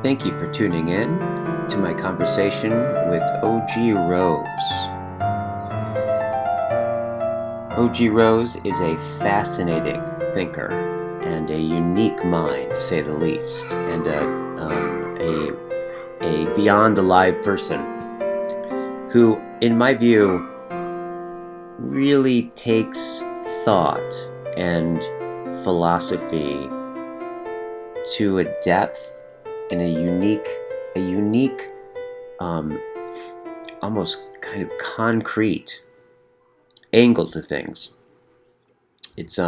Thank you for tuning in to my conversation with O.G. Rose. O.G. Rose is a fascinating thinker and a unique mind, to say the least, and a beyond alive person who, in my view, really takes thought and philosophy to a depth and a unique, almost kind of concrete angle to things. It's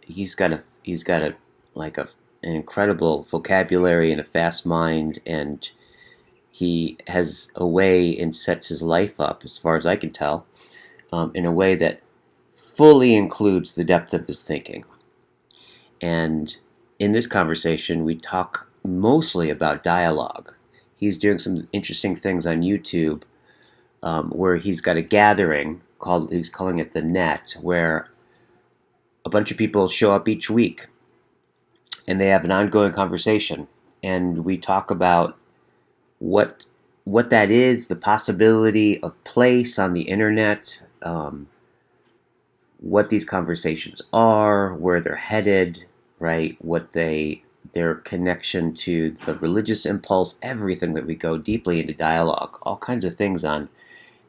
he's got a like an incredible vocabulary and a fast mind, and he has a way and sets his life up, as far as I can tell, in a way that fully includes the depth of his thinking. And in this conversation, we talk mostly about dialogue. He's doing some interesting things on YouTube, where he's got a gathering he's calling it the Net, where a bunch of people show up each week and they have an ongoing conversation. And we talk about what that is, the possibility of place on the internet, what these conversations are, where they're headed, right? Their connection to the religious impulse, everything that we go deeply into dialogue, all kinds of things on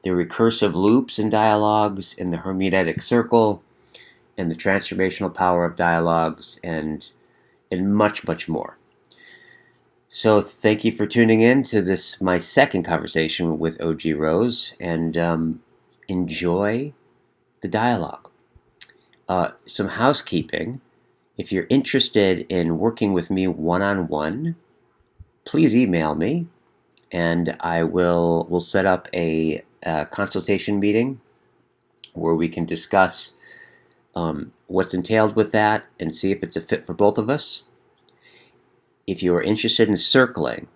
the recursive loops in dialogues, in the hermeneutic circle, and the transformational power of dialogues, and much, much more. So thank you for tuning in to this, my second conversation with O.G. Rose, and enjoy the dialogue. Some housekeeping. If you're interested in working with me one-on-one, please email me, and we'll set up a consultation meeting where we can discuss what's entailed with that and see if it's a fit for both of us. If you are interested in circling,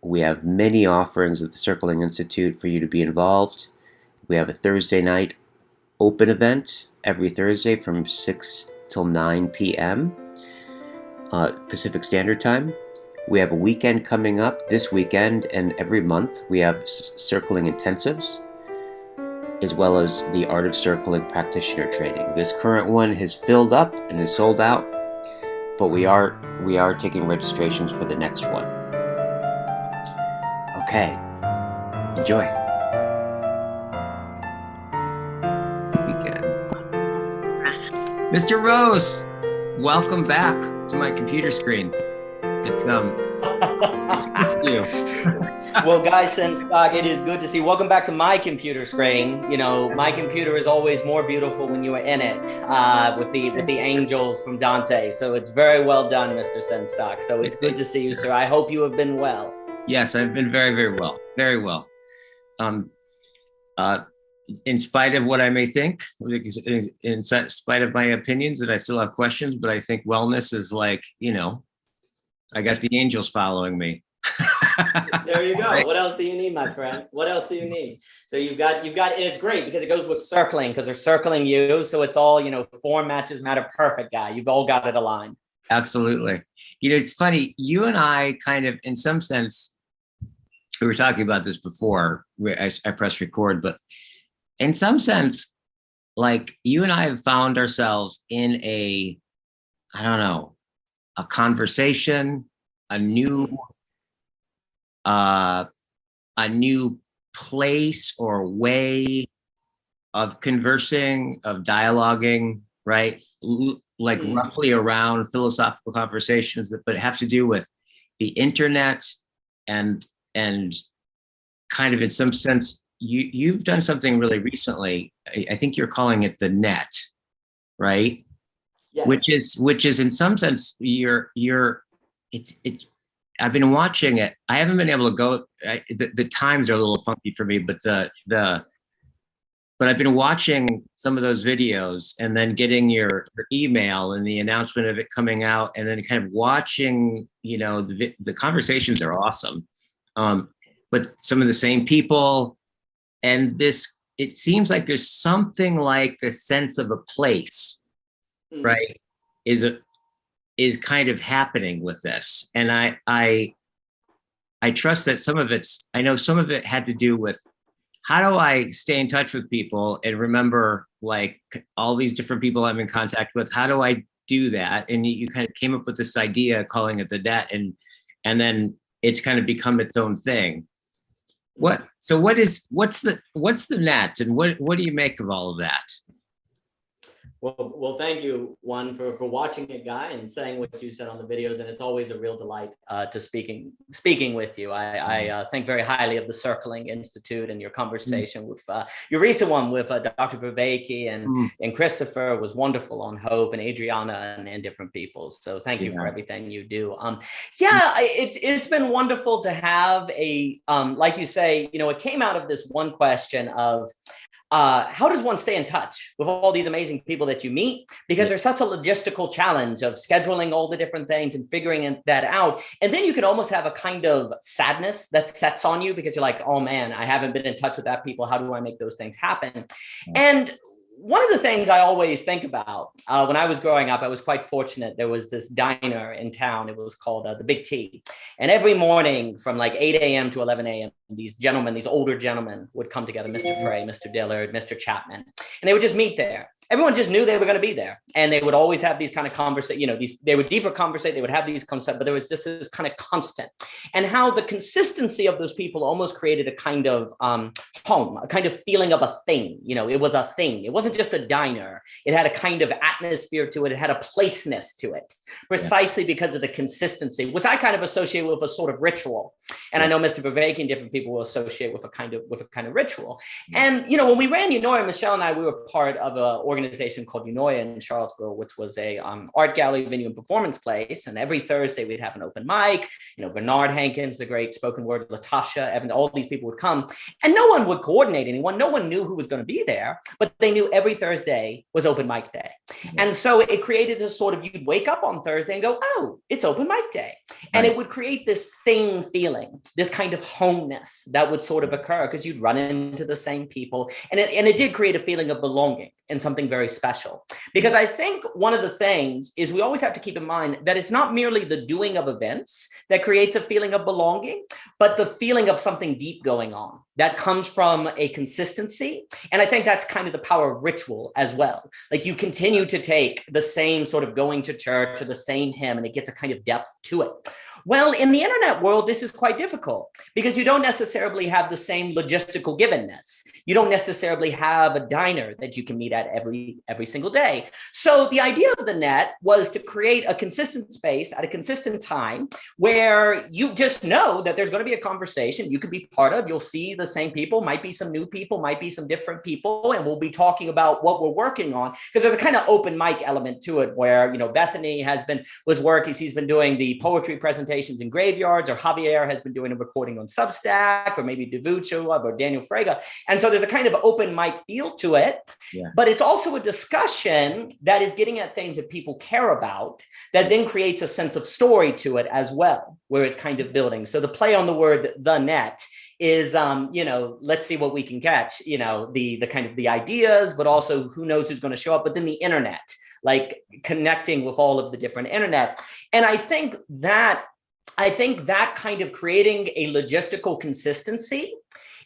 we have many offerings at the Circling Institute for you to be involved. We have a Thursday night open event every Thursday from 6 till 9 p.m. Pacific Standard Time. We have a weekend coming up this weekend, and every month we have circling intensives, as well as the Art of Circling practitioner training. This current one has filled up and is sold out, but we are taking registrations for the next one. Okay, enjoy. Weekend. Mr. Rose, welcome back to my computer screen. It's missed you. Well, guysengstock, it is good to see. Welcome back to my computer screen. You know, my computer is always more beautiful when you are in it, with the angels from Dante. So it's very well done, Mr. Sengstock. So it's good to see you, sir. I hope you have been well. Yes, I've been very, very well. Very well. In spite of what I may think, in spite of my opinions, that I still have questions, but I think wellness is like, I got the angels following me. There you go. What else do you need, my friend? What else do you need? So you've got, it's great because it goes with circling, because they're circling you. So it's all, form matches matter. Perfect, guy. You've all got it aligned. Absolutely. It's funny. You and I kind of, in some sense, we were talking about this before I pressed record, but in some sense, like you and I have found ourselves in a conversation, a new place or way of conversing, of dialoguing, right? Like roughly around philosophical conversations but have to do with the internet and kind of, in some sense, you've done something really recently. I think you're calling it the Net, right? Yes. Which is in some sense it's I've been watching it. I haven't been able to go. The times are a little funky for me, but but I've been watching some of those videos and then getting your email and the announcement of it coming out, and then kind of watching. The conversations are awesome, but some of the same people, and it seems like there's something like the sense of a place, right? Is kind of happening with this. And I I trust that some of it's, I know some of it had to do with how do I stay in touch with people and remember like all these different people I'm in contact with? How do I do that? And you kind of came up with this idea calling it the net, and then it's kind of become its own thing. What's the net, and what do you make of all of that? Well, thank you, one, for watching it, Guy, and saying what you said on the videos. And it's always a real delight to speaking with you. I think very highly of the Circling Institute, and your conversation with your recent one with Dr. Viveki and Christopher was wonderful on hope, and Adriana and different people. So thank you for everything you do. It's been wonderful to have a like you say, it came out of this one question of how does one stay in touch with all these amazing people that you meet? Because there's such a logistical challenge of scheduling all the different things and figuring that out. And then you can almost have a kind of sadness that sets on you because you're like, oh man, I haven't been in touch with that people. How do I make those things happen? And one of the things I always think about when I was growing up, I was quite fortunate. There was this diner in town. It was called the Big T. And every morning from like 8 a.m. to 11 a.m., these older gentlemen would come together, Mr. Frey, Mr. Dillard, Mr. Chapman, and they would just meet there. Everyone just knew they were going to be there. And they would always have these kind of conversations, they would deeper conversate, they would have these concepts, but there was this kind of constant. And how the consistency of those people almost created a kind of home, a kind of feeling of a thing. It was a thing. It wasn't just a diner. It had a kind of atmosphere to it. It had a placeness to it, precisely because of the consistency, which I kind of associate with a sort of ritual. And I know Mr. Vivek and different people will associate with a kind of ritual. And, when we ran Unoya, Michelle and I, we were part of an organization called Unoya in Charlottesville, which was a art gallery, venue, and performance place. And every Thursday we'd have an open mic. Bernard Hankins, the great spoken word, Latasha, Evan, all these people would come. And no one would coordinate anyone. No one knew who was going to be there, but they knew every Thursday was open mic day. And so it created this sort of, you'd wake up on Thursday and go, oh, it's open mic day. And it would create this thing feeling, this kind of homeness that would sort of occur because you'd run into the same people. And it did create a feeling of belonging and something very special. Because I think one of the things is we always have to keep in mind that it's not merely the doing of events that creates a feeling of belonging, but the feeling of something deep going on that comes from a consistency. And I think that's kind of the power of ritual as well. Like you continue to take the same sort of going to church or the same hymn, and it gets a kind of depth to it. Well, in the internet world, this is quite difficult because you don't necessarily have the same logistical givenness. You don't necessarily have a diner that you can meet at every single day. So the idea of the net was to create a consistent space at a consistent time where you just know that there's going to be a conversation you could be part of. You'll see the same people, might be some new people, might be some different people, and we'll be talking about what we're working on because there's a kind of open mic element to it where, Bethany was working. She's been doing the poetry presentation in graveyards, or Javier has been doing a recording on Substack, or maybe Devucho or Daniel Frega. And so there's a kind of open mic feel to it, but it's also a discussion that is getting at things that people care about that then creates a sense of story to it as well, where it's kind of building. So the play on the word, the net, is, let's see what we can catch, the kind of the ideas, but also who knows who's going to show up, but then the internet, like connecting with all of the different internet. And I think that kind of creating a logistical consistency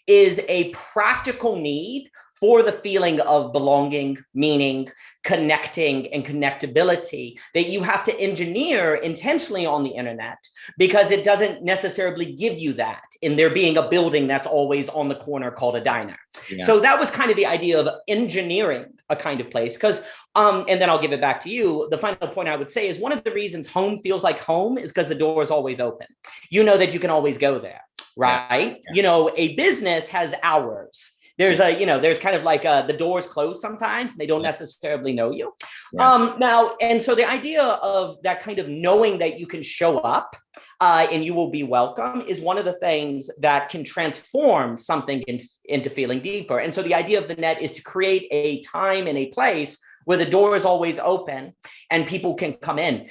is a practical need for the feeling of belonging, meaning, connecting, and connectability that you have to engineer intentionally on the internet because it doesn't necessarily give you that in there being a building that's always on the corner called a diner. So that was kind of the idea of engineering a kind of place because, and then I'll give it back to you. The final point I would say is one of the reasons home feels like home is because the door is always open. You know that you can always go there, right? A business has hours. There's there's kind of like the doors closed sometimes and they don't necessarily know you. Now, and so the idea of that kind of knowing that you can show up and you will be welcome is one of the things that can transform something into feeling deeper. And so the idea of the net is to create a time and a place where the door is always open and people can come in.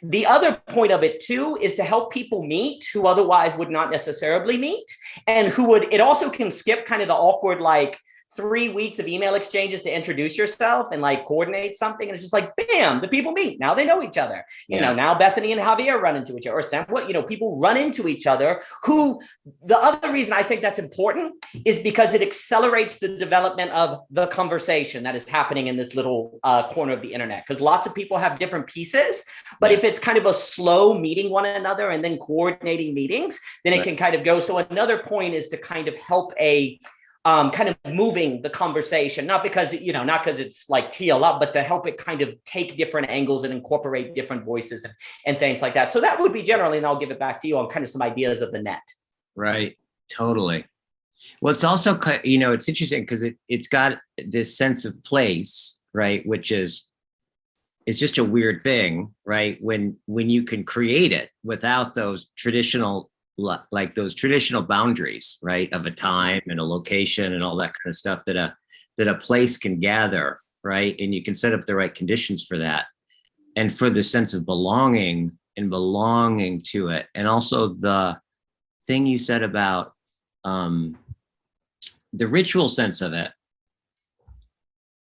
The other point of it too is to help people meet who otherwise would not necessarily meet and it also can skip kind of the awkward, like 3 weeks of email exchanges to introduce yourself and like coordinate something. And it's just like, bam, the people meet. Now they know each other. You know, now Bethany and Javier run into each other, or Sam, what, you know, people run into each other who, the other reason I think that's important is because it accelerates the development of the conversation that is happening in this little corner of the internet. Because lots of people have different pieces, but if it's kind of a slow meeting one another and then coordinating meetings, then it can kind of go. So another point is to kind of help a kind of moving the conversation, not because, you know, not because it's like TL up, but to help it kind of take different angles and incorporate different voices and things like that. So that would be generally, and I'll give it back to you on kind of some ideas of the net. Right. Totally. Well, it's also, you know, it's interesting because it's got this sense of place, right? Which is, it's just a weird thing, right? When you can create it without those traditional, like those traditional boundaries, right, of a time and a location and all that kind of stuff that a place can gather, right, and you can set up the right conditions for that, and for the sense of belonging and belonging to it, and also the thing you said about the ritual sense of it,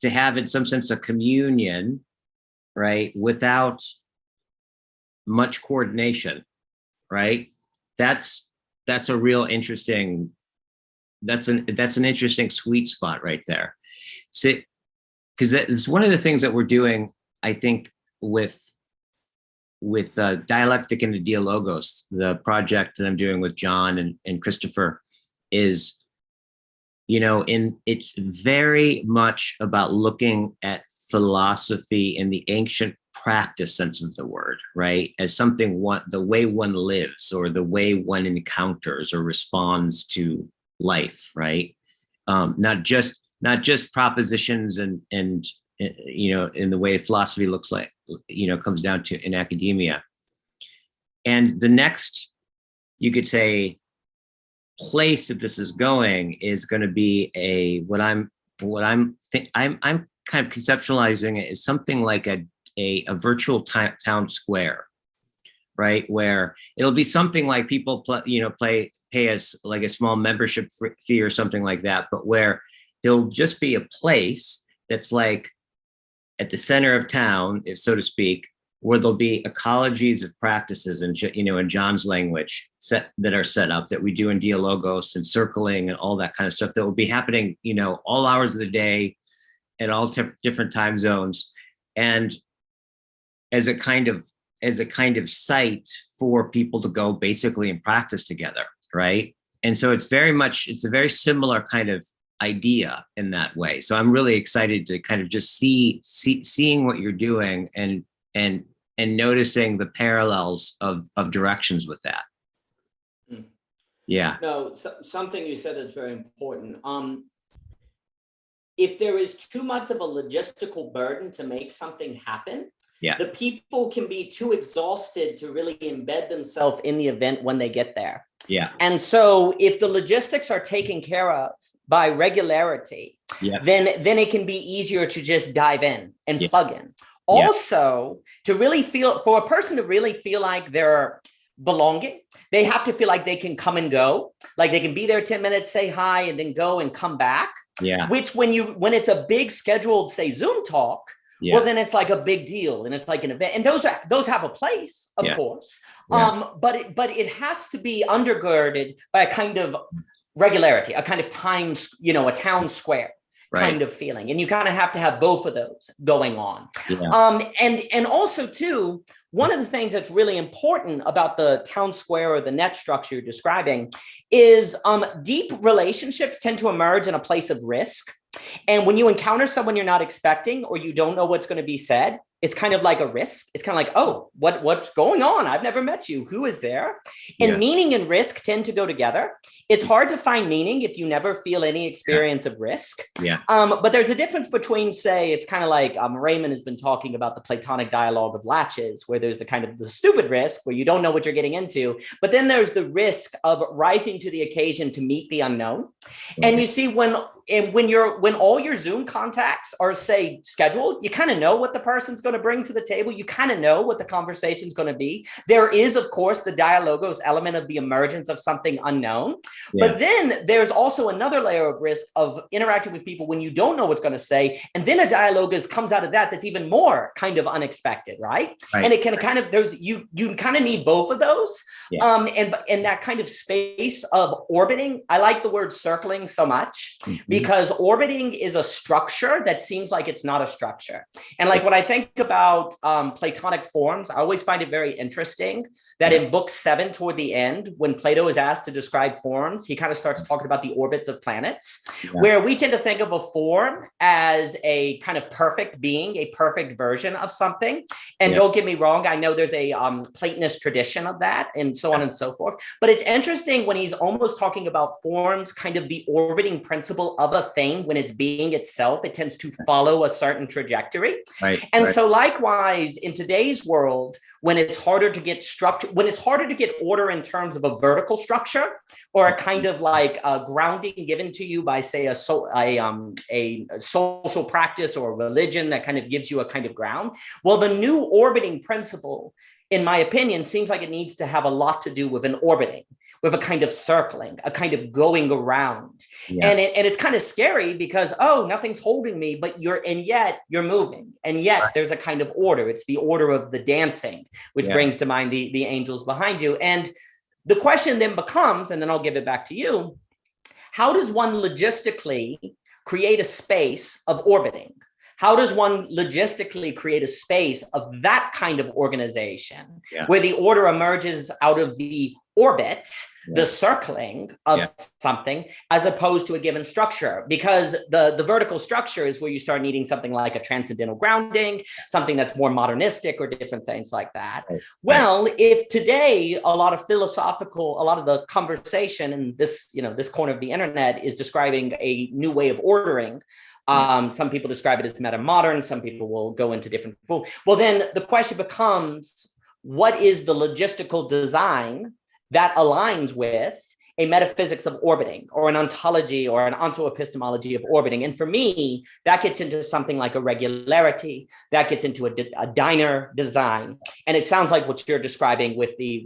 to have in some sense a communion, right, without much coordination, right? That's a real interesting, that's an interesting sweet spot right there. So, because it's one of the things that we're doing, I think, with Dialectic and the Dialogos, the project that I'm doing with John and Christopher, is, you know, it's very much about looking at philosophy in the ancient practice sense of the word, right, as something, the way one lives or the way one encounters or responds to life, right? Not just propositions and you know, in the way philosophy looks like, you know, comes down to in academia. And the next, you could say, place that this is going is going to be I'm kind of conceptualizing it as something like a virtual town square, right? Where it'll be something like people pay us like a small membership fee or something like that, but where there'll just be a place that's like at the center of town, if so to speak, where there'll be ecologies of practices and, you know, in John's language that are set up, that we do in Dialogos and circling and all that kind of stuff that will be happening, you know, all hours of the day at all different time zones, and as a kind of site for people to go basically and practice together, right? And so it's a very similar kind of idea in that way. So I'm really excited to kind of just seeing what you're doing and noticing the parallels of directions with that. Yeah. No, something you said is very important. If there is too much of a logistical burden to make something happen, the people can be too exhausted to really embed themselves in the event when they get there. Yeah. And so if the logistics are taken care of by regularity, then it can be easier to just dive in and plug in. Also, to really feel, for a person to really feel like they're belonging, they have to feel like they can come and go, like they can be there 10 minutes, say hi, and then go and come back. Yeah. Which when it's a big scheduled, say, Zoom talk, well, then it's like a big deal and it's like an event. And those have a place, of course. But it has to be undergirded by a kind of regularity, a kind of time, you know, a town square kind of feeling. And you kind of have to have both of those going on. And also too, one of the things that's really important about the town square or the net structure you're describing is deep relationships tend to emerge in a place of risk. And when you encounter someone you're not expecting, or you don't know what's going to be said, it's kind of like a risk. It's kind of like, oh, what's going on? I've never met you. Who is there? And meaning and risk tend to go together. It's hard to find meaning if you never feel any experience of risk. But there's a difference between, say, it's kind of like Raymond has been talking about the Platonic dialogue of latches, where there's the kind of the stupid risk where you don't know what you're getting into. But then there's the risk of rising to the occasion to meet the unknown. And you see, when all your Zoom contacts are, say, scheduled, you kind of know what the person's going to bring to the table. You kind of know what the conversation is going to be. There is, of course, the dialogos element of the emergence of something unknown. Yeah. But then there's also another layer of risk of interacting with people when you don't know what's going to say. And then a dialogos comes out of that's even more kind of unexpected, right? And it can kind of, you kind of need both of those. Yeah. And that kind of space of orbiting, I like the word circling so much because orbiting is a structure that seems like it's not a structure. And like when I think about Platonic forms, I always find it very interesting that in book 7 toward the end, when Plato is asked to describe forms, he kind of starts talking about the orbits of planets, where we tend to think of a form as a kind of perfect being, a perfect version of something. And don't get me wrong, I know there's a Platonist tradition of that and so on and so forth. But it's interesting when he's almost talking about forms, kind of the orbiting principle of a thing when it's being itself, it tends to follow a certain trajectory. And so likewise, in today's world, when it's harder to get structure, when it's harder to get order in terms of a vertical structure or a kind of like grounding given to you by, say, a social practice or a religion that kind of gives you a kind of ground. Well, the new orbiting principle, in my opinion, seems like it needs to have a lot to do with an orbiting, with a kind of circling, a kind of going around. And it's kind of scary because, oh, nothing's holding me, but yet you're moving. And yet there's a kind of order. It's the order of the dancing, which brings to mind the angels behind you. And the question then becomes, and then I'll give it back to you, how does one logistically create a space of orbiting? How does one logistically create a space of that kind of organization where the order emerges out of the orbit, the circling of something, as opposed to a given structure? Because the vertical structure is where you start needing something like a transcendental grounding, something that's more modernistic or different things like that. Well, if today a lot of the conversation in this, this corner of the internet is describing a new way of ordering, some people describe it as meta-modern. Some people will go into different. Well, then the question becomes, what is the logistical design that aligns with a metaphysics of orbiting or an ontology or an ontoepistemology of orbiting? And for me, that gets into something like a regularity, that gets into a diner design. And it sounds like what you're describing with the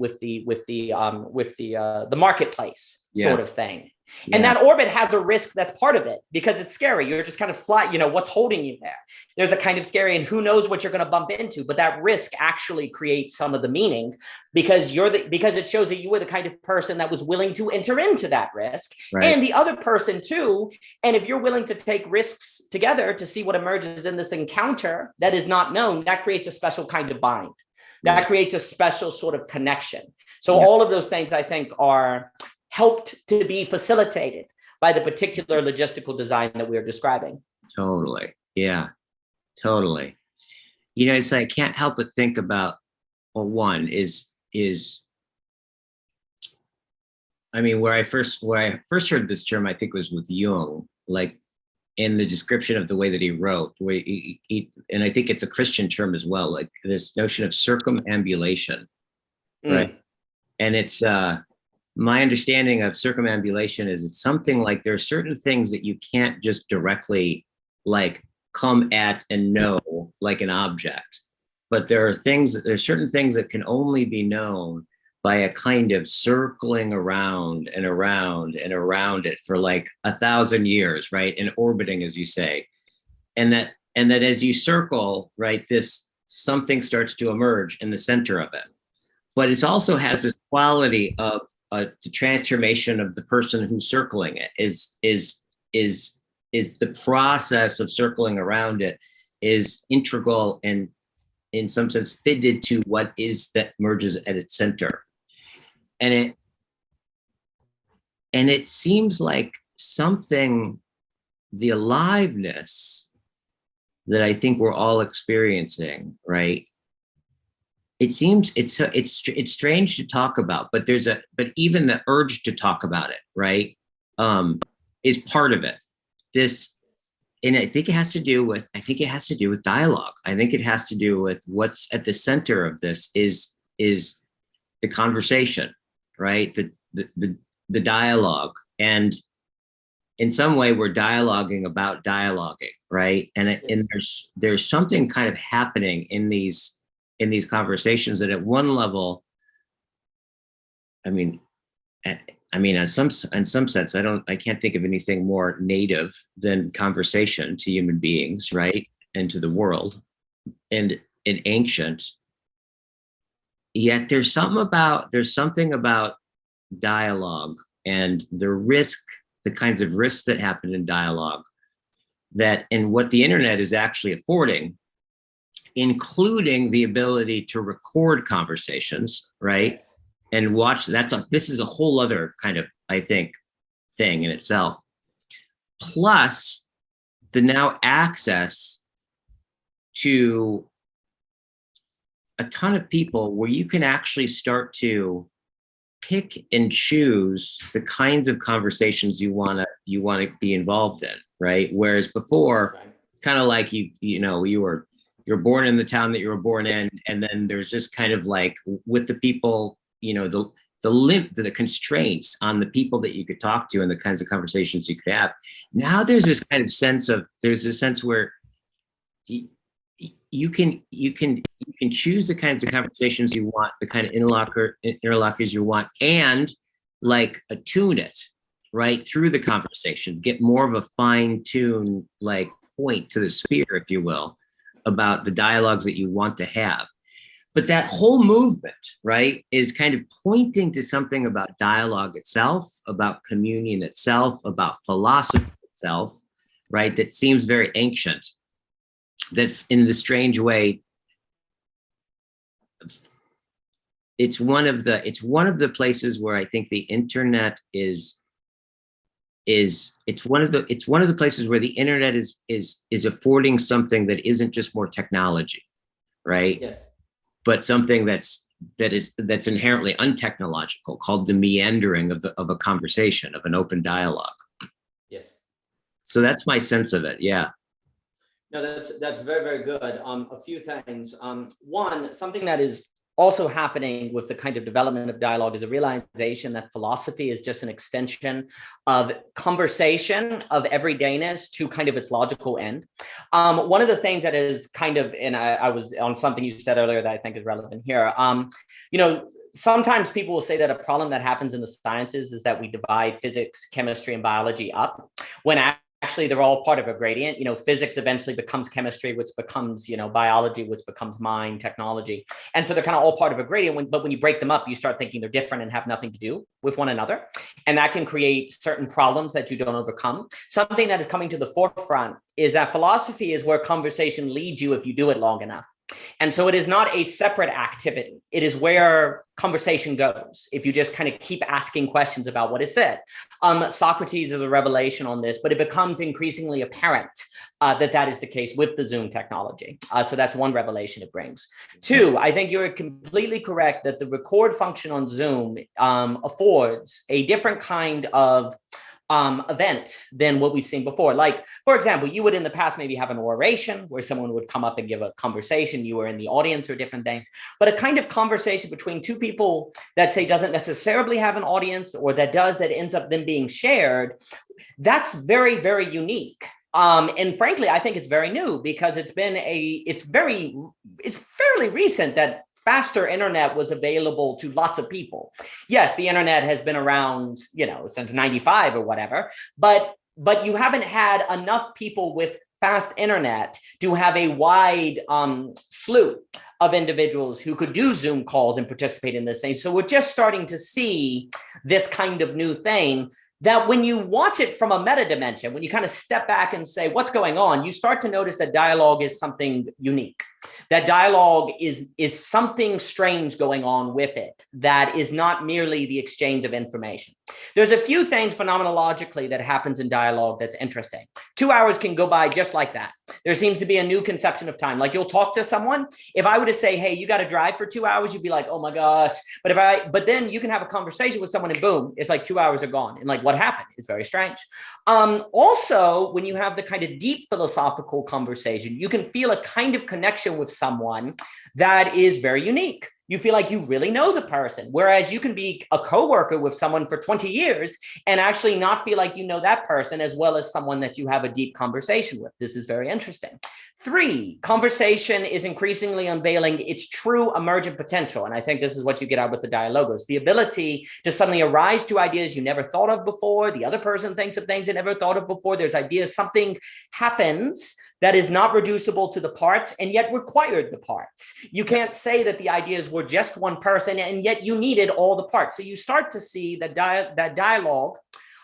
marketplace sort of thing. And that orbit has a risk that's part of it because it's scary. You're just kind of flat, what's holding you there? There's a kind of scary, and who knows what you're going to bump into, but that risk actually creates some of the meaning because because it shows that you were the kind of person that was willing to enter into that risk, and the other person too. And if you're willing to take risks together to see what emerges in this encounter that is not known, that creates a special kind of bind. That creates a special sort of connection. So all of those things, I think, are helped to be facilitated by the particular logistical design that we're describing. Totally. Yeah, totally. It's like, I can't help but think about, well, one is, I mean, where I first heard this term, I think was with Jung, like in the description of the way that he wrote, where and I think it's a Christian term as well, like this notion of circumambulation, right? And it's, my understanding of circumambulation is it's something like there are certain things that you can't just directly like come at and know like an object, but there are certain things that can only be known by a kind of circling around and around and around it for like 1,000 years, right? And orbiting, as you say, and that as you circle, right, this something starts to emerge in the center of it. But it also has this quality of the transformation of the person who's circling it is the process of circling around it is integral and in some sense fitted to what is that merges at its center. And it seems like something, the aliveness that I think we're all experiencing, right? It seems it's strange to talk about, but even the urge to talk about it, right, is part of it. And I think it has to do with dialogue. I think it has to do with what's at the center of this is the conversation, right? The dialogue, and in some way we're dialoguing about dialoguing, right? Yes. And there's something kind of happening in these conversations that at one level, I mean, I mean, in some sense, I can't think of anything more native than conversation to human beings, right, and to the world, and ancient. Yet there's something about dialogue and the kinds of risks that happen in dialogue that, and what the internet is actually affording, including the ability to record conversations, right? Yes. And watch. This is a whole other kind of, I think, thing in itself. Plus the now access to a ton of people where you can actually start to pick and choose the kinds of conversations you want to be involved in, right? Whereas before, Right. it's kind of like you're born in the town that you were born in, and then there's just kind of like with the people, the constraints on the people that you could talk to and the kinds of conversations you could have. Now there's this sense where you can choose the kinds of conversations you want, the kind of interlocutors you want, and like attune it right through the conversations, get more of a fine-tuned like point to the spear, if you will, about the dialogues that you want to have. But that whole movement, right, is kind of pointing to something about dialogue itself, about communion itself, about philosophy itself, right, that seems very ancient. That's in the strange way, it's one of the places where I think the internet is it's one of the places where the internet is affording something that isn't just more technology, right? Yes. But something that's inherently untechnological, called the meandering of a conversation, of an open dialogue. Yes. So that's my sense of it. Yeah. No, that's very, very good. A few things. One, something that is also happening with the kind of development of dialogue is a realization that philosophy is just an extension of conversation, of everydayness to kind of its logical end. One of the things that is kind of, and I was on something you said earlier that I think is relevant here. Sometimes people will say that a problem that happens in the sciences is that we divide physics, chemistry, and biology up, when actually they're all part of a gradient. Physics eventually becomes chemistry, which becomes, biology, which becomes mind, technology. And so they're kind of all part of a gradient. But when you break them up, you start thinking they're different and have nothing to do with one another. And that can create certain problems that you don't overcome. Something that is coming to the forefront is that philosophy is where conversation leads you if you do it long enough. And so it is not a separate activity. It is where conversation goes if you just kind of keep asking questions about what is said. Socrates is a revelation on this, but it becomes increasingly apparent that is the case with the Zoom technology. So that's one revelation it brings. Two, I think you're completely correct that the record function on Zoom affords a different kind of event than what we've seen before. Like, for example, you would in the past maybe have an oration where someone would come up and give a conversation, you were in the audience or different things, but a kind of conversation between two people that say doesn't necessarily have an audience, or that does, that ends up then being shared, that's very, very unique. And frankly, I think it's very new because it's fairly recent that faster internet was available to lots of people. Yes, the internet has been around, since 95 or whatever, but you haven't had enough people with fast internet to have a wide slew of individuals who could do Zoom calls and participate in this thing. So we're just starting to see this kind of new thing that when you watch it from a meta dimension, when you kind of step back and say, what's going on, you start to notice that dialogue is something unique. That dialogue is something strange going on with it that is not merely the exchange of information. There's a few things phenomenologically that happens in dialogue that's interesting. 2 hours can go by just like that. There seems to be a new conception of time. Like, you'll talk to someone. If I were to say, hey, you got to drive for 2 hours, you'd be like, oh my gosh. But then you can have a conversation with someone and boom, it's like 2 hours are gone. And like, what happened? It's very strange. Also, when you have the kind of deep philosophical conversation, you can feel a kind of connection with someone that is very unique. you feel like you really know the person. Whereas you can be a coworker with someone for 20 years and actually not feel like you know that person as well as someone that you have a deep conversation with. This is very interesting. 3, conversation is increasingly unveiling its true emergent potential. And I think this is what you get out with the dialogos, the ability to suddenly arise to ideas you never thought of before. The other person thinks of things they never thought of before. There's ideas, something happens that is not reducible to the parts and yet required the parts. You can't say that the ideas were just one person and yet you needed all the parts. So you start to see that that dialogue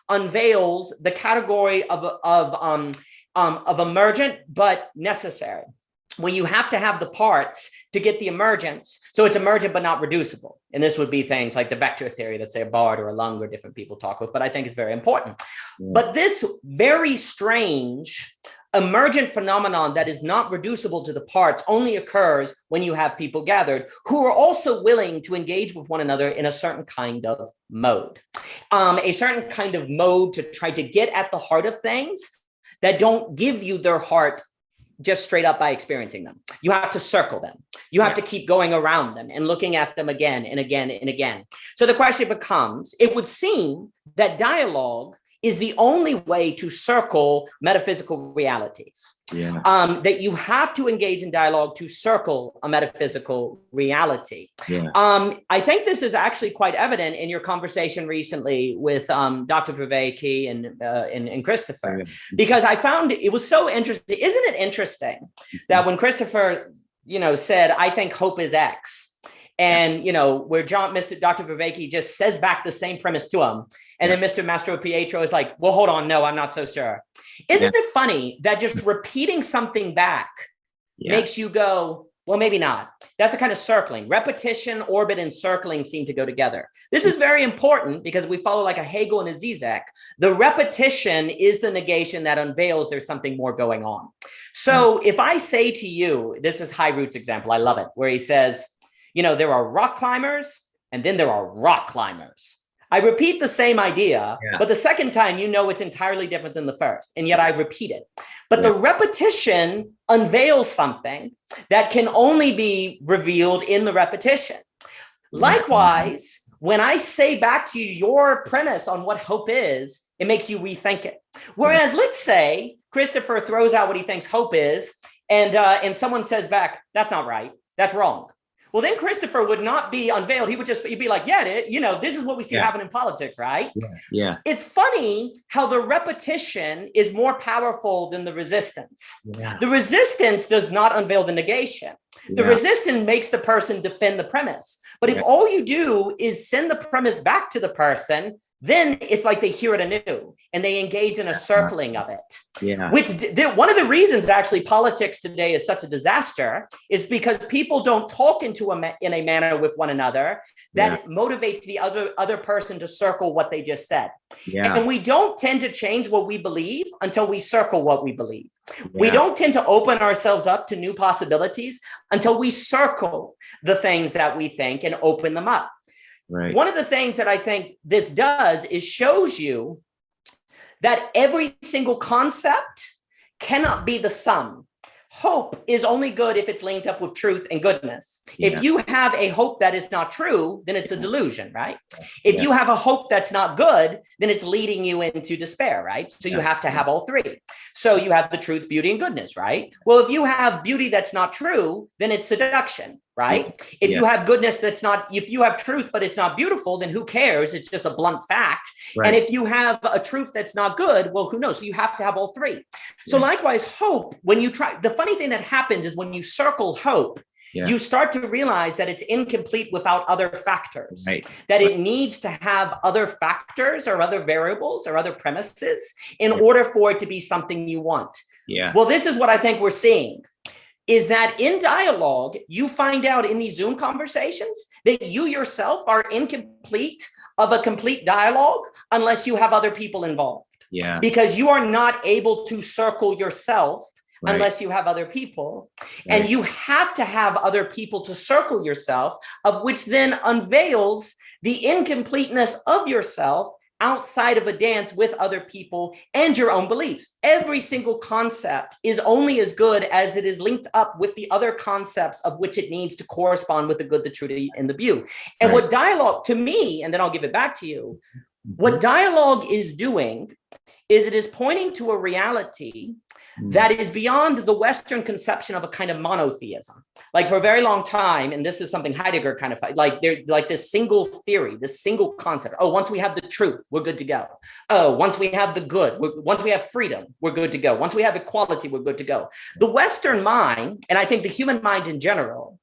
unveils the category of emergent but necessary, when you have to have the parts to get the emergence. So it's emergent but not reducible. And this would be things like the vector theory that, say, a Bard or a Lung or different people talk with, but I think it's very important. But this very strange emergent phenomenon that is not reducible to the parts only occurs when you have people gathered who are also willing to engage with one another in a certain kind of mode, a certain kind of mode to try to get at the heart of things that don't give you their heart just straight up by experiencing them. You have to circle them. You have to keep going around them and looking at them again and again and again. So the question becomes, it would seem that dialogue is the only way to circle metaphysical realities. That you have to engage in dialogue to circle a metaphysical reality. I think this is actually quite evident in your conversation recently with Dr. Viveki and Christopher, because I found it was so interesting. Isn't it interesting that when Christopher, said, I think hope is X, and, where Dr. Viveki just says back the same premise to him. And then Mr. Mastro Pietro is like, well, hold on. No, I'm not so sure. Isn't it funny that just repeating something back makes you go, well, maybe not. That's a kind of circling. Repetition, orbit, and circling seem to go together. This is very important because we follow like a Hegel and a Zizek. The repetition is the negation that unveils there's something more going on. So if I say to you, this is High Root's example, I love it, where he says, there are rock climbers and then there are rock climbers. I repeat the same idea, but the second time, it's entirely different than the first. And yet I repeat it. But the repetition unveils something that can only be revealed in the repetition. Likewise, when I say back to you your premise on what hope is, it makes you rethink it. Whereas let's say Christopher throws out what he thinks hope is, and someone says back, that's not right. That's wrong. Well, then Christopher would not be unveiled. He'd be like, this is what we see happen in politics, right? It's funny how the repetition is more powerful than the resistance. The resistance does not unveil the negation. The resistance makes the person defend the premise. But if all you do is send the premise back to the person, then it's like they hear it anew and they engage in a circling of it. One of the reasons actually politics today is such a disaster is because people don't talk in a manner with one another that motivates the other person to circle what they just said. And we don't tend to change what we believe until we circle what we believe. We don't tend to open ourselves up to new possibilities until we circle the things that we think and open them up. One of the things that I think this does is shows you that every single concept cannot be the sum. Hope is only good if it's linked up with truth and goodness. If you have a hope that is not true, then it's a delusion, right? If you have a hope that's not good, then it's leading you into despair, right? So you have to have all three. So you have the truth, beauty, and goodness, right? Well, if you have beauty that's not true, then it's seduction, right? If you have goodness if you have truth, but it's not beautiful, then who cares? It's just a blunt fact. And if you have a truth that's not good, well, who knows? So you have to have all three. So likewise, hope, when you try, the funny thing that happens is when you circle hope, you start to realize that it's incomplete without other factors, that it needs to have other factors or other variables or other premises in order for it to be something you want. Well, this is what I think we're seeing. Is that in dialogue, you find out in these Zoom conversations that you yourself are incomplete of a complete dialogue unless you have other people involved. Because you are not able to circle yourself unless you have other people. And you have to have other people to circle yourself, of which then unveils the incompleteness of yourself outside of a dance with other people and your own beliefs. Every single concept is only as good as it is linked up with the other concepts of which it needs to correspond with the good, the true, and the beauty. And Right. what dialogue, to me, and then I'll give it back to you, Mm-hmm. what dialogue is doing is it is pointing to a reality that is beyond the Western conception of a kind of monotheism. Like for a very long time, and this is something Heidegger kind of like, they're like this single theory, this single concept. Oh, once we have the truth, we're good to go. Oh, once we have the good, once we have freedom, we're good to go. Once we have equality, we're good to go. The Western mind, and I think the human mind in general,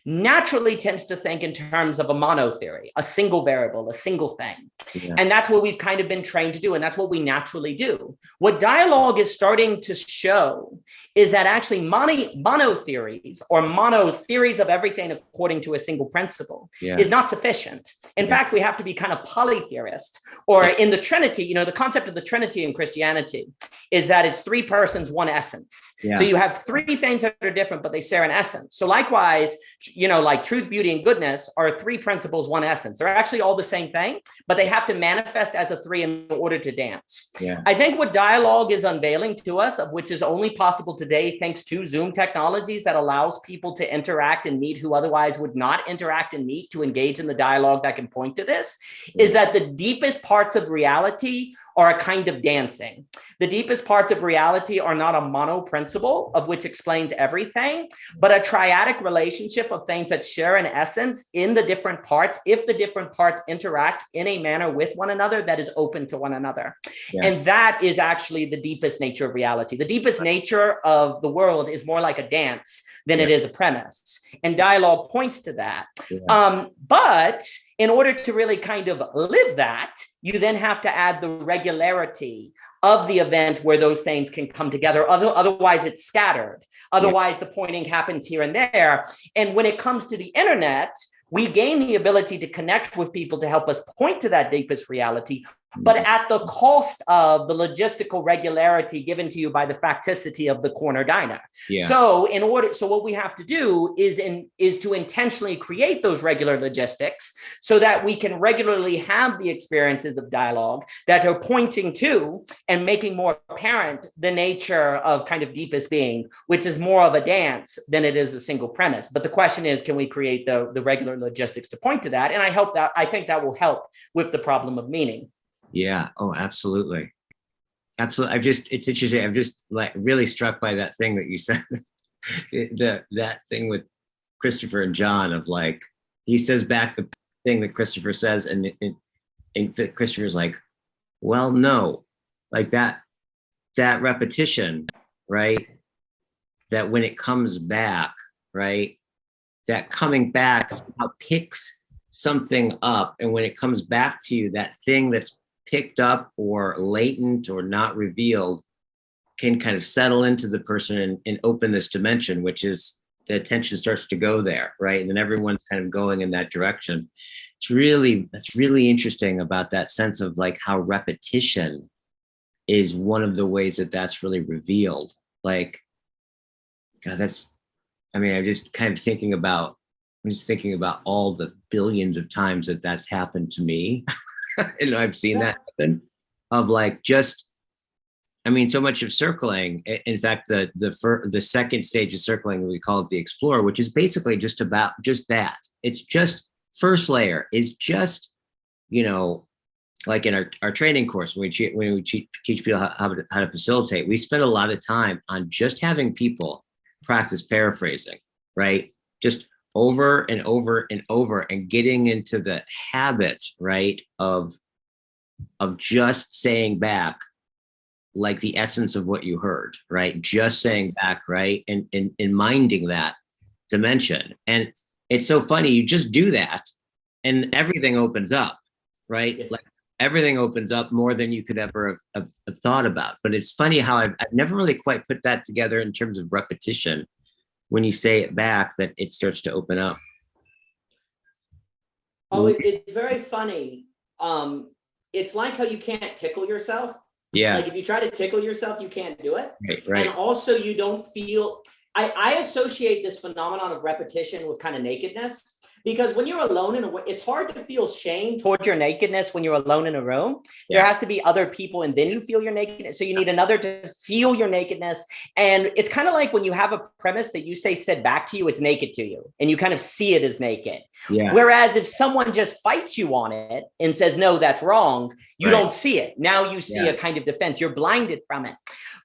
naturally tends to think in terms of a mono theory, a single variable, a single thing. Yeah. And that's what we've kind of been trained to do. And that's what we naturally do. What dialogue is starting to show is that actually mono theories or mono theories of everything according to a single principle is not sufficient. In fact, we have to be kind of polytheist, or in the Trinity, you know, the concept of the Trinity in Christianity is that it's three persons, one essence. So you have three things that are different, but they share an essence. So likewise, you know, like truth, beauty, and goodness are three principles, one essence. They're actually all the same thing, but they have to manifest as a three in order to dance. I think what dialogue is unveiling to us, of which is only possible today thanks to Zoom technologies that allows people to interact and meet who otherwise would not interact and meet, to engage in the dialogue that can point to this, is that the deepest parts of reality are a kind of dancing. The deepest parts of reality are not a mono principle of which explains everything, but a triadic relationship of things that share an essence in the different parts, if the different parts interact in a manner with one another that is open to one another. And that is actually the deepest nature of reality. The deepest nature of the world is more like a dance than it is a premise. And dialogue points to that. But in order to really kind of live that, you then have to add the regularity of the event where those things can come together. Otherwise, it's scattered. Otherwise, the pointing happens here and there. And when it comes to the internet, we gain the ability to connect with people to help us point to that deepest reality, but at the cost of the logistical regularity given to you by the facticity of the corner diner. So what we have to do is to intentionally create those regular logistics so that we can regularly have the experiences of dialogue that are pointing to and making more apparent the nature of kind of deepest being, which is more of a dance than it is a single premise. But the question is, can we create the regular logistics to point to that? And I think that will help with the problem of meaning. Yeah. Oh, absolutely. Absolutely. It's interesting. I'm just like really struck by that thing that you said, that thing with Christopher and John of like, he says back the thing that Christopher says, and Christopher's like, well, no, like that repetition, right? That when it comes back, right? That coming back somehow picks something up. And when it comes back to you, that thing that's picked up or latent or not revealed can kind of settle into the person and open this dimension, which is the attention starts to go there, right? And then everyone's kind of going in that direction. That's really interesting about that sense of like how repetition is one of the ways that that's really revealed. Like, God, I'm just thinking about all the billions of times that that's happened to me. And I've seen that happen of like, just, so much of circling. In fact, the second stage of circling, we call it the Explorer, which is basically just about just that. It's just first layer is just, like in our training course, when we teach people how to facilitate, we spend a lot of time on just having people practice paraphrasing, right? Just over and over and over, and getting into the habit, right, of just saying back like the essence of what you heard, right? Just saying back, right? And minding that dimension. And it's so funny, you just do that and everything opens up, right? Yes. Like everything opens up more than you could ever have thought about. But it's funny how I've never really quite put that together in terms of repetition. When you say it back, that it starts to open up. Oh, it's very funny. It's like how you can't tickle yourself. Yeah. Like if you try to tickle yourself, you can't do it. Right. And also you don't feel, I associate this phenomenon of repetition with kind of nakedness, because when you're alone in a way, it's hard to feel shame towards your nakedness when you're alone in a room. There has to be other people, and then you feel your nakedness. So you need another to feel your nakedness. And it's kind of like when you have a premise that you say said back to you, it's naked to you, and you kind of see it as naked. Yeah. Whereas if someone just fights you on it and says, no, that's wrong, you don't see it. Now you see a kind of defense. You're blinded from it.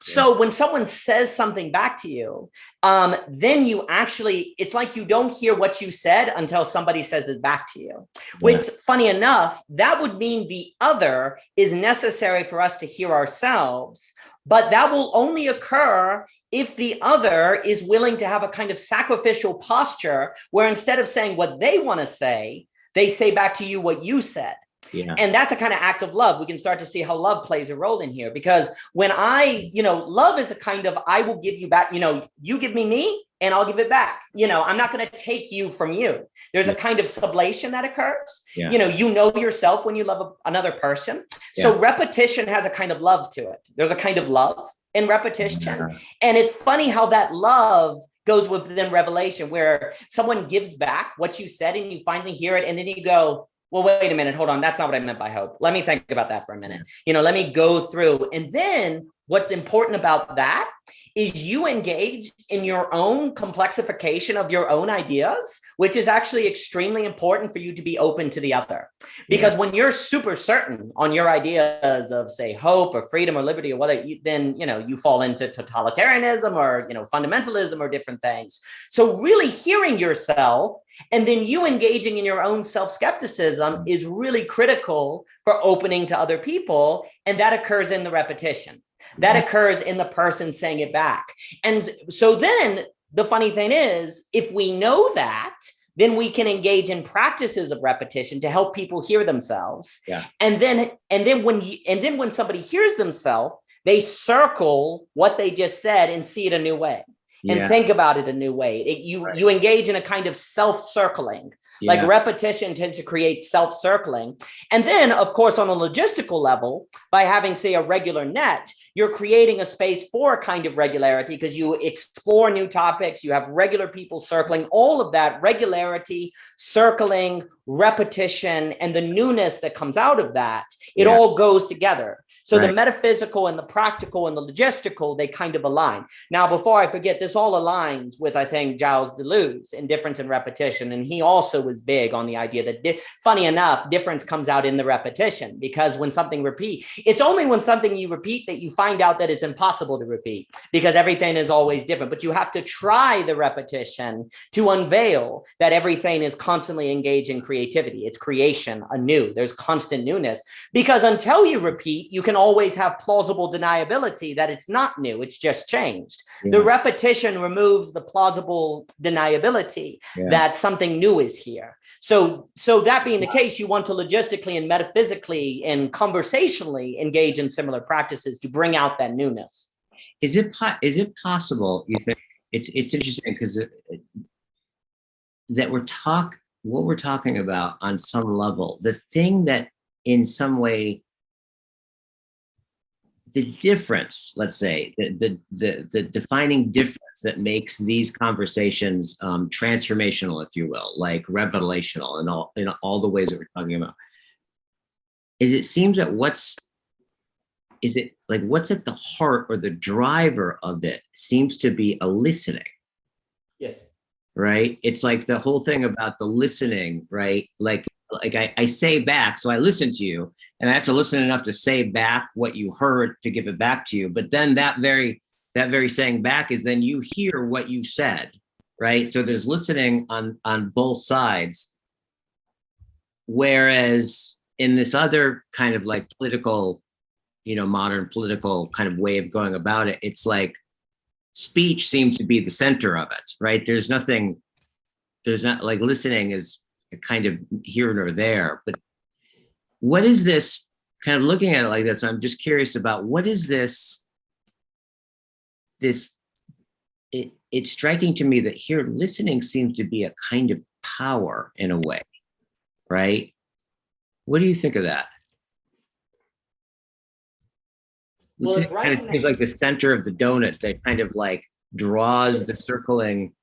So when someone says something back to you, then you actually, it's like you don't hear what you said until somebody says it back to you. Which, funny enough, that would mean the other is necessary for us to hear ourselves, but that will only occur if the other is willing to have a kind of sacrificial posture where instead of saying what they want to say, they say back to you what you said. Yeah. And that's a kind of act of love. We can start to see how love plays a role in here, because when love is a kind of, I will give you back, you give me and I'll give it back. I'm not going to take you from you. There's a kind of sublation that occurs. Yeah. You know yourself when you love another person. Yeah. So repetition has a kind of love to it. There's a kind of love in repetition. Yeah. And it's funny how that love goes within revelation, where someone gives back what you said and you finally hear it. And then you go, well, wait a minute, hold on. That's not what I meant by hope. Let me think about that for a minute. Let me go through. And then what's important about that is you engage in your own complexification of your own ideas, which is actually extremely important for you to be open to the other. Because when you're super certain on your ideas of, say, hope or freedom or liberty or whether, then, you fall into totalitarianism or, fundamentalism or different things. So really hearing yourself and then you engaging in your own self-skepticism is really critical for opening to other people. And that occurs in the repetition. That occurs in the person saying it back. And so then the funny thing is, if we know that, then we can engage in practices of repetition to help people hear themselves. Yeah. And then when somebody hears themselves, they circle what they just said and see it a new way. And think about it a new way. You engage in a kind of self-circling. Yeah. Like repetition tends to create self-circling. And then, of course, on a logistical level, by having, say, a regular net, you're creating a space for a kind of regularity because you explore new topics, you have regular people circling, all of that regularity, circling, repetition, and the newness that comes out of that, it all goes together. So the metaphysical and the practical and the logistical, they kind of align. Now, before I forget, this all aligns with, I think, Giles Deleuze in difference and repetition. And he also was big on the idea that, funny enough, difference comes out in the repetition, because when something repeats, it's only when something you repeat that you find out that it's impossible to repeat, because everything is always different. But you have to try the repetition to unveil that everything is constantly engaged in creativity. It's creation anew. There's constant newness, because until you repeat, you can always have plausible deniability that it's not new, it's just changed. The repetition removes the plausible deniability that something new is here. So that being the case, you want to logistically and metaphysically and conversationally engage in similar practices to bring out that newness. Is it possible, you think, it's interesting because that what we're talking about on some level, the thing that in some way, the difference, let's say, the defining difference that makes these conversations transformational, if you will, like revelational, and in all the ways that we're talking about, is it seems that what's at the heart or the driver of it seems to be a listening. Yes. Right. It's like the whole thing about the listening, right? Like I say back, so I listen to you, and I have to listen enough to say back what you heard to give it back to you. But then that very saying back is then you hear what you said, right? So there's listening on both sides. Whereas in this other kind of like political, modern political kind of way of going about it, it's like speech seems to be the center of it, right? There's not like listening is kind of here or there. But what is this, kind of looking at it like this, I'm just curious about what is this it's striking to me that here listening seems to be a kind of power in a way, right? What do you think of that? Well, listening kind of seems like the center of the donut that kind of like draws the circling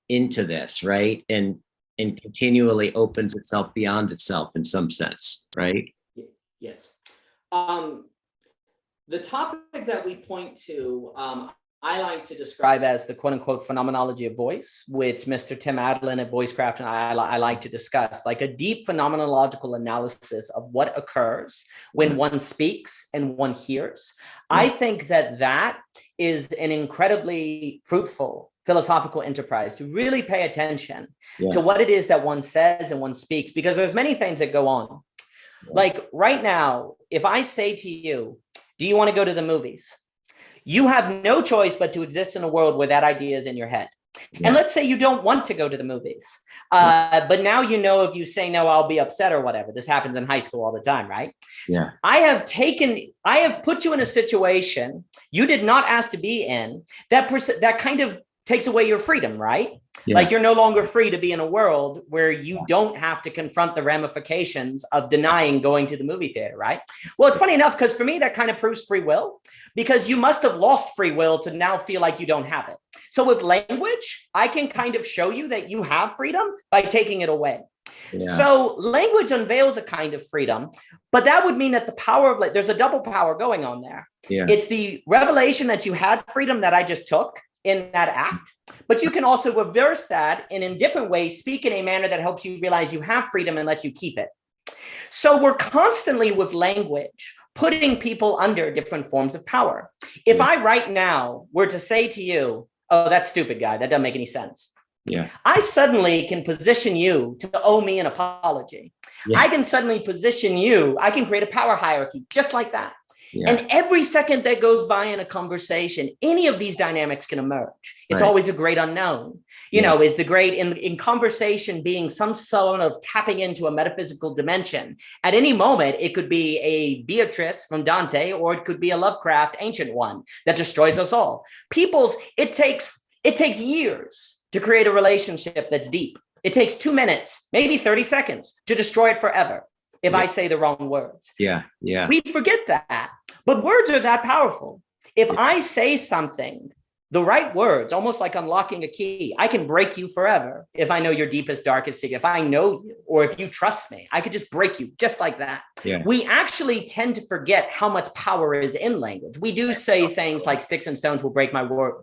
into this, right? And continually opens itself beyond itself in some sense, right? Yes. Um, the topic that we point to, I like to describe as the quote unquote phenomenology of voice, which Mr. Tim Adlin at Voicecraft and I like to discuss, like a deep phenomenological analysis of what occurs when one speaks and one hears. I think that that is an incredibly fruitful philosophical enterprise to really pay attention to what it is that one says and one speaks, because there's many things that go on. Like right now, if I say to you, do you want to go to the movies? You have no choice but to exist in a world where that idea is in your head. And let's say you don't want to go to the movies, but now you know if you say no, I'll be upset or whatever. This happens in high school all the time, right? Yeah. I have put you in a situation you did not ask to be in, that kind of takes away your freedom, right? Yeah. Like you're no longer free to be in a world where you don't have to confront the ramifications of denying going to the movie theater, right? Well, it's funny enough, because for me, that kind of proves free will, because you must have lost free will to now feel like you don't have it. So with language, I can kind of show you that you have freedom by taking it away. Yeah. So language unveils a kind of freedom, but that would mean that the power of, like, there's a double power going on there. Yeah. It's the revelation that you had freedom that I just took in that act, but you can also reverse that and in different ways speak in a manner that helps you realize you have freedom and lets you keep it. So we're constantly with language putting people under different forms of power. If I right now were to say to you, oh, that's stupid, guy, that doesn't make any sense. Yeah. I suddenly can position you to owe me an apology. Yeah. I can suddenly position you, I can create a power hierarchy just like that. Yeah. And every second that goes by in a conversation, any of these dynamics can emerge. It's always a great unknown. You know, is the great in conversation being some sort of tapping into a metaphysical dimension. At any moment, it could be a Beatrice from Dante, or it could be a Lovecraft ancient one that destroys us all. It takes years to create a relationship that's deep. It takes 2 minutes, maybe 30 seconds to destroy it forever. If I say the wrong words. Yeah. We forget that. But words are that powerful. If I say something, the right words, almost like unlocking a key, I can break you forever. If I know your deepest, darkest secret, if I know you, or if you trust me, I could just break you just like that. Yeah. We actually tend to forget how much power is in language. We do say things like sticks and stones will break my word,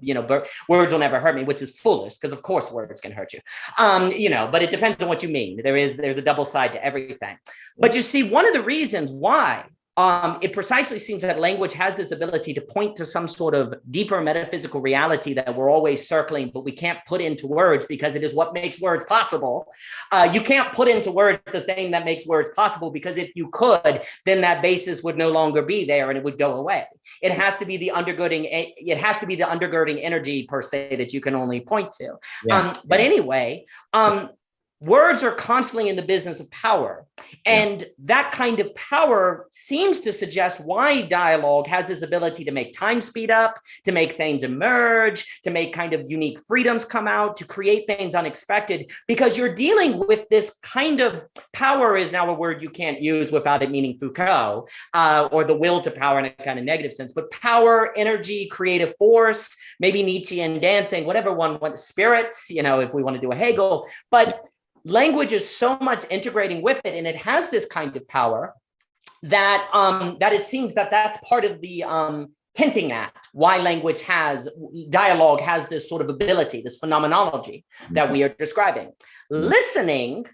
words will never hurt me, which is foolish, because of course words can hurt you. But it depends on what you mean. There's a double side to everything. But you see, one of the reasons why it precisely seems that language has this ability to point to some sort of deeper metaphysical reality that we're always circling, but we can't put into words because it is what makes words possible. You can't put into words the thing that makes words possible, because if you could, then that basis would no longer be there and it would go away. It has to be the undergirding energy per se that you can only point to. But anyway, words are constantly in the business of power. And that kind of power seems to suggest why dialogue has this ability to make time speed up, to make things emerge, to make kind of unique freedoms come out, to create things unexpected, because you're dealing with this kind of power is now a word you can't use without it meaning Foucault, or the will to power in a kind of negative sense, but power, energy, creative force, maybe Nietzschean dancing, whatever one wants, spirits, if we want to do a Hegel, but language is so much integrating with it, and it has this kind of power that that it seems that that's part of the hinting at why dialogue has this sort of ability, this phenomenology that we are describing. Listening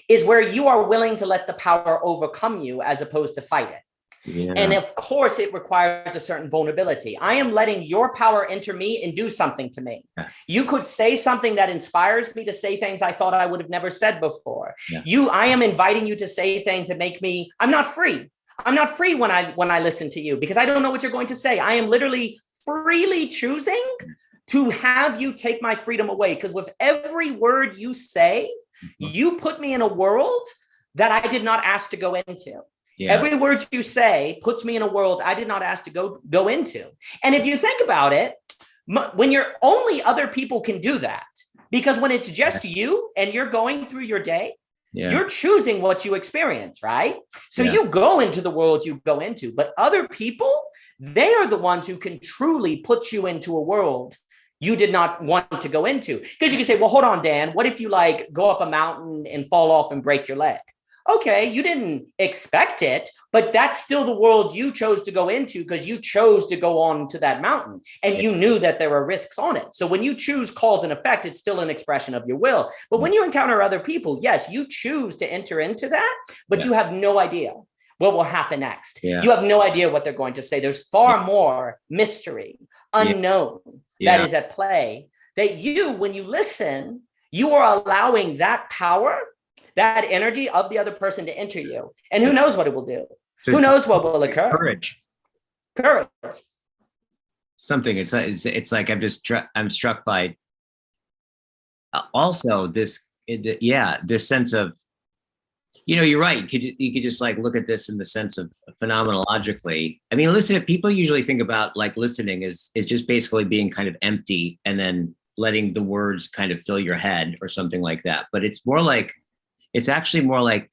is where you are willing to let the power overcome you as opposed to fight it. Yeah. And of course, it requires a certain vulnerability. I am letting your power enter me and do something to me. Yeah. You could say something that inspires me to say things I thought I would have never said before. Yeah. I am inviting you to say things that make me, I'm not free. I'm not free when I listen to you, because I don't know what you're going to say. I am literally freely choosing to have you take my freedom away. Because with every word you say, you put me in a world that I did not ask to go into. Yeah. Every word you say puts me in a world I did not ask to go into. And if you think about it, when you're only other people can do that, because when it's just you and you're going through your day, you're choosing what you experience, right? So you go into the world you go into, but other people, they are the ones who can truly put you into a world you did not want to go into. Because you can say, well, hold on, Dan, what if you like go up a mountain and fall off and break your leg? Okay, you didn't expect it, but that's still the world you chose to go into because you chose to go on to that mountain and you knew that there were risks on it. So when you choose cause and effect, it's still an expression of your will. But when you encounter other people, yes, you choose to enter into that, but you have no idea what will happen next. You have no idea what they're going to say. There's far more mystery, unknown that is at play, that you, when you listen, you are allowing that power, that energy of the other person to enter you. And who knows what it will do? So who knows what will occur? Courage. Something. It's like I'm struck by also this sense of, you're right. You could just like look at this in the sense of phenomenologically. I mean, listen, people usually think about like listening is just basically being kind of empty and then letting the words kind of fill your head or something like that. But it's actually more like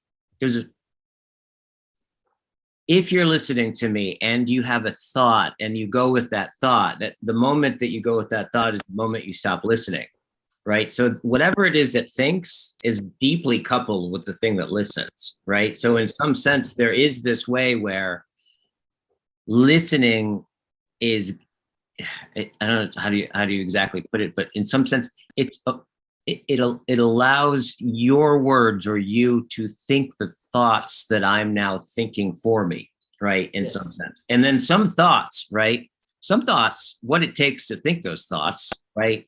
if you're listening to me and you have a thought and you go with that thought, that the moment that you go with that thought is the moment you stop listening, right? So whatever it is that thinks is deeply coupled with the thing that listens, right? So in some sense, there is this way where listening is, I don't know how do you exactly put it, but in some sense, it allows your words or you to think the thoughts that I'm now thinking for me, right? In some sense. And then some thoughts, right? Some thoughts, what it takes to think those thoughts, right,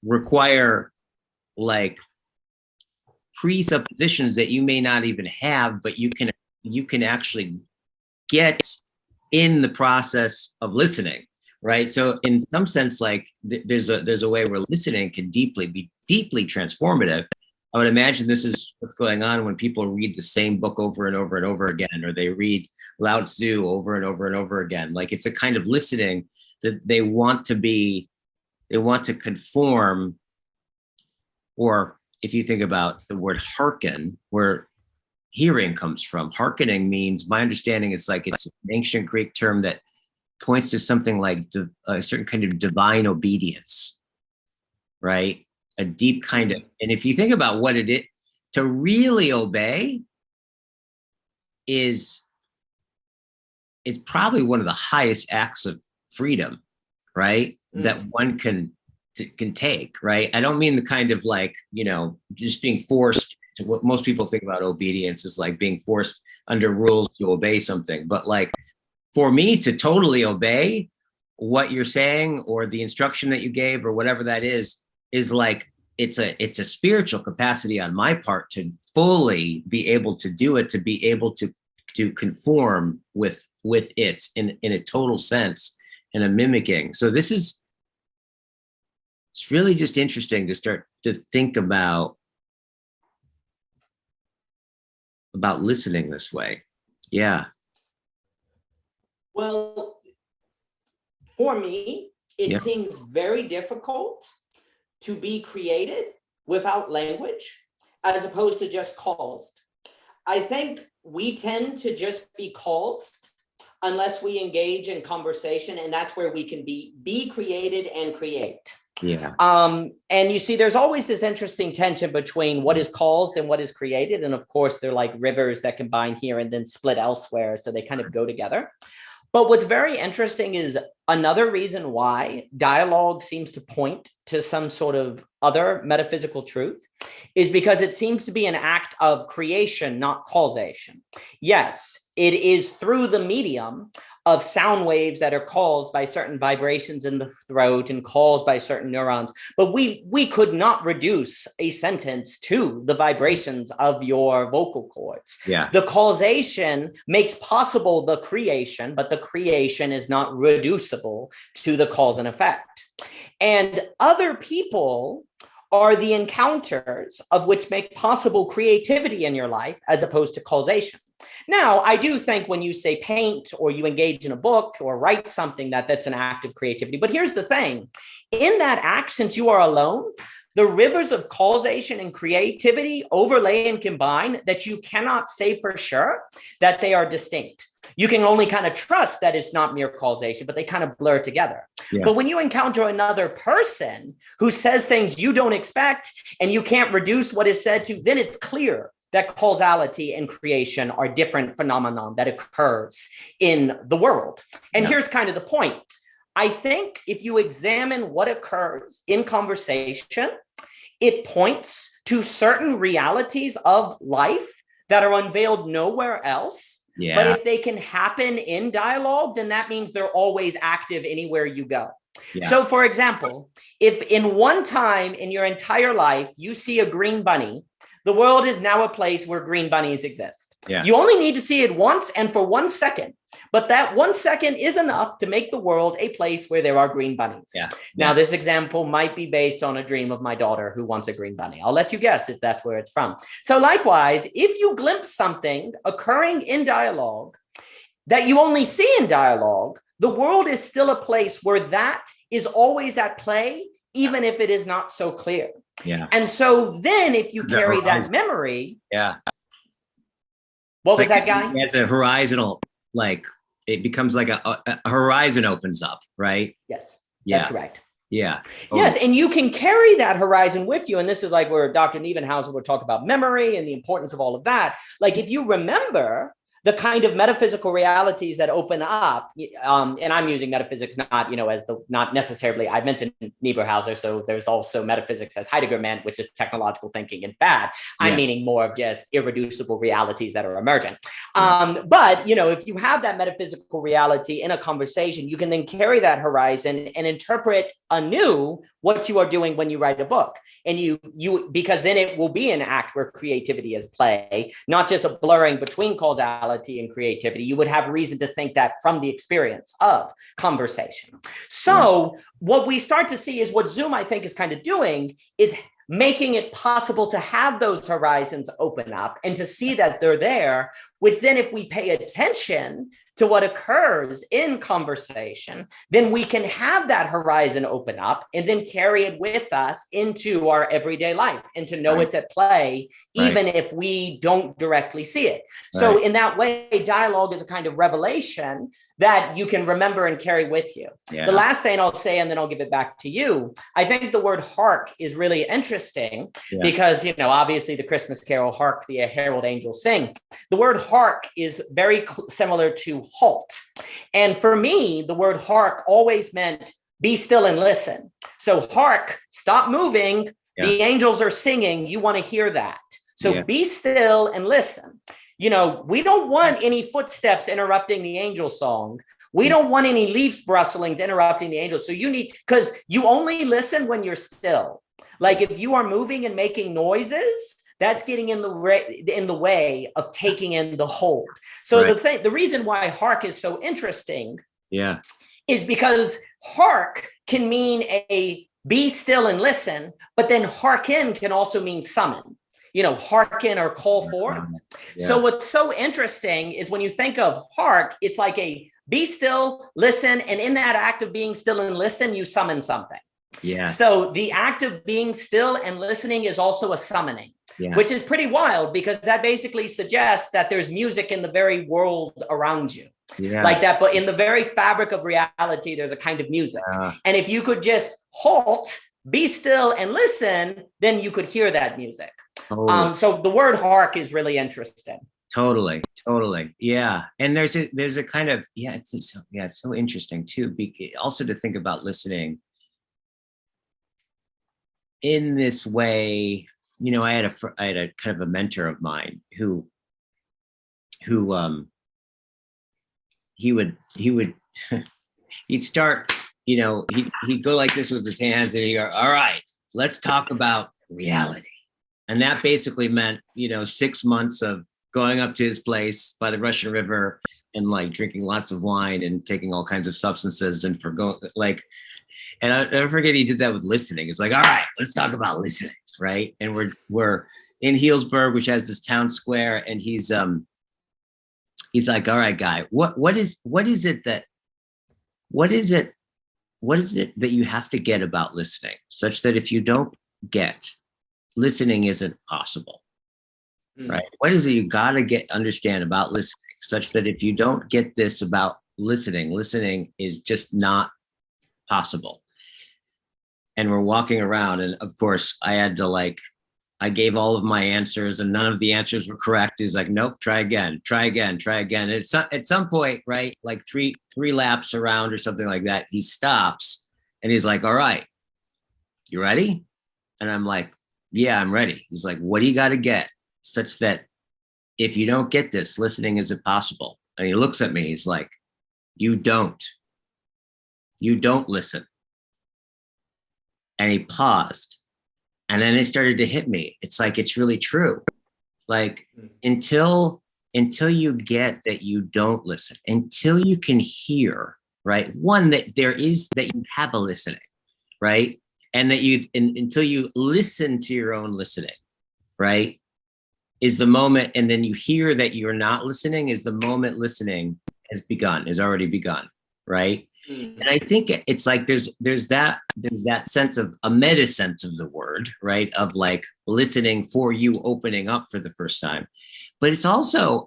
require like presuppositions that you may not even have, but you can actually get in the process of listening. Right. So in some sense, like there's a way where listening can be deeply transformative. I would imagine this is what's going on when people read the same book over and over and over again, or they read Lao Tzu over and over and over again. Like it's a kind of listening that they want to conform. Or if you think about the word hearken, where hearing comes from, hearkening means, my understanding is like it's an ancient Greek term that points to something like a certain kind of divine obedience, right? A deep kind of, and if you think about what it is, to really obey is probably one of the highest acts of freedom, right? That one can take, right? I don't mean the kind of like, just being forced to, what most people think about obedience is like being forced under rules to obey something, but like, for me to totally obey what you're saying or the instruction that you gave or whatever that is like, it's a spiritual capacity on my part to fully be able to do it, to be able to conform with it in a total sense and a mimicking. So it's really just interesting to start to think about listening this way. Yeah. Well, for me, it seems very difficult to be created without language as opposed to just caused. I think we tend to just be caused unless we engage in conversation, and that's where we can be created and create. Yeah. And you see, there's always this interesting tension between what is caused and what is created. And of course, they're like rivers that combine here and then split elsewhere. So they kind of go together. But what's very interesting is another reason why dialogue seems to point to some sort of other metaphysical truth is because it seems to be an act of creation, not causation. Yes, it is through the medium of sound waves that are caused by certain vibrations in the throat and caused by certain neurons. But we could not reduce a sentence to the vibrations of your vocal cords. Yeah. The causation makes possible the creation, but the creation is not reducible to the cause and effect. And other people are the encounters of which make possible creativity in your life as opposed to causation. Now, I do think when you say paint or you engage in a book or write something, that's an act of creativity. But here's the thing. In that act, since you are alone, the rivers of causation and creativity overlay and combine that you cannot say for sure that they are distinct. You can only kind of trust that it's not mere causation, but they kind of blur together. Yeah. But when you encounter another person who says things you don't expect and you can't reduce what is said to, then it's clear that causality and creation are different phenomenon that occurs in the world. And here's kind of the point. I think if you examine what occurs in conversation, it points to certain realities of life that are unveiled nowhere else. Yeah. But if they can happen in dialogue, then that means they're always active anywhere you go. Yeah. So for example, if in one time in your entire life, you see a green bunny, the world is now a place where green bunnies exist. Yeah. You only need to see it once and for 1 second, but that 1 second is enough to make the world a place where there are green bunnies. Yeah. Now, this example might be based on a dream of my daughter who wants a green bunny. I'll let you guess if that's where it's from. So likewise, if you glimpse something occurring in dialogue that you only see in dialogue, the world is still a place where that is always at play, even if it is not so clear. Yeah. And so then if you carry that memory. Yeah. What was that, Guy? It's a horizontal, like it becomes like a horizon opens up, right? Yes. Yeah. That's correct. Yeah. Yes. And you can carry that horizon with you. And this is like where Dr. Niebenhauser would talk about memory and the importance of all of that. Like if you remember the kind of metaphysical realities that open up, and I'm using metaphysics not, as not necessarily, I mentioned Niebenhauser, so there's also metaphysics as Heidegger meant, which is technological thinking and bad. I'm meaning more of just irreducible realities that are emergent. But, if you have that metaphysical reality in a conversation, you can then carry that horizon and interpret anew what you are doing when you write a book. And because then it will be an act where creativity is play, not just a blurring between causality and creativity. You would have reason to think that from the experience of conversation. So what we start to see is what Zoom, I think, is kind of doing is making it possible to have those horizons open up and to see that they're there, which then if we pay attention to what occurs in conversation, then we can have that horizon open up and then carry it with us into our everyday life and to know it's at play, even if we don't directly see it. So in that way, dialogue is a kind of revelation that you can remember and carry with you. Yeah. The last thing I'll say, and then I'll give it back to you, I think the word hark is really interesting because, obviously the Christmas carol, Hark the Herald Angels Sing. The word hark is very similar to halt. And for me, the word hark always meant be still and listen. So hark, stop moving. Yeah. The angels are singing. You want to hear that. So be still and listen. We don't want any footsteps interrupting the angel song. We don't want any leaves rustlings interrupting the angel. So because you only listen when you're still. Like if you are moving and making noises, that's getting in the way of taking in the whole. So the reason why hark is so interesting is because hark can mean a be still and listen, but then hearken can also mean summon. Hearken or call forth. Yeah. So what's so interesting is when you think of hark, it's like a be still, listen, and in that act of being still and listen, you summon something. Yeah. So the act of being still and listening is also a summoning, which is pretty wild because that basically suggests that there's music in the very world around you. Yeah. Like that, but in the very fabric of reality, there's a kind of music. And if you could just halt, be still and listen, then you could hear that music. Totally. So the word hark is really interesting. Totally. Yeah. And there's a kind of, it's so interesting too. Also to think about listening in this way, I had a kind of a mentor of mine who he would he'd start, he'd go like this with his hands and he'd go, all right, let's talk about reality. And that basically meant, 6 months of going up to his place by the Russian River and like drinking lots of wine and taking all kinds of substances and and I never forget he did that with listening. It's like, all right, let's talk about listening, right? And we're in Healdsburg, which has this town square, and he's like, all right, Guy, what is it that you have to get about listening such that if you don't get, listening isn't possible, Mm. right? What is it you got to understand about listening, such that if you don't get this about listening, listening is just not possible. And we're walking around, and of course, I had to like, I gave all of my answers, and none of the answers were correct. He's like, "Nope, try again, try again, try again." And at some point, right, like three laps around or something like that, he stops, and he's like, "All right, you ready?" And I'm like, "Yeah, I'm ready." He's like, "What do you got to get such that if you don't get this, listening is impossible?" And he looks at me. He's like, "You don't. You don't listen." And he paused. And then it started to hit me. It's like, it's really true. Like until you get that you don't listen, until you can hear, right? One, that you have a listening, right? And that until you listen to your own listening, right? Is the moment, and then you hear that you're not listening, is the moment listening has already begun, right? Mm. And I think it's like there's that sense of a meta sense of the word, right? Of like listening for you opening up for the first time. But there's also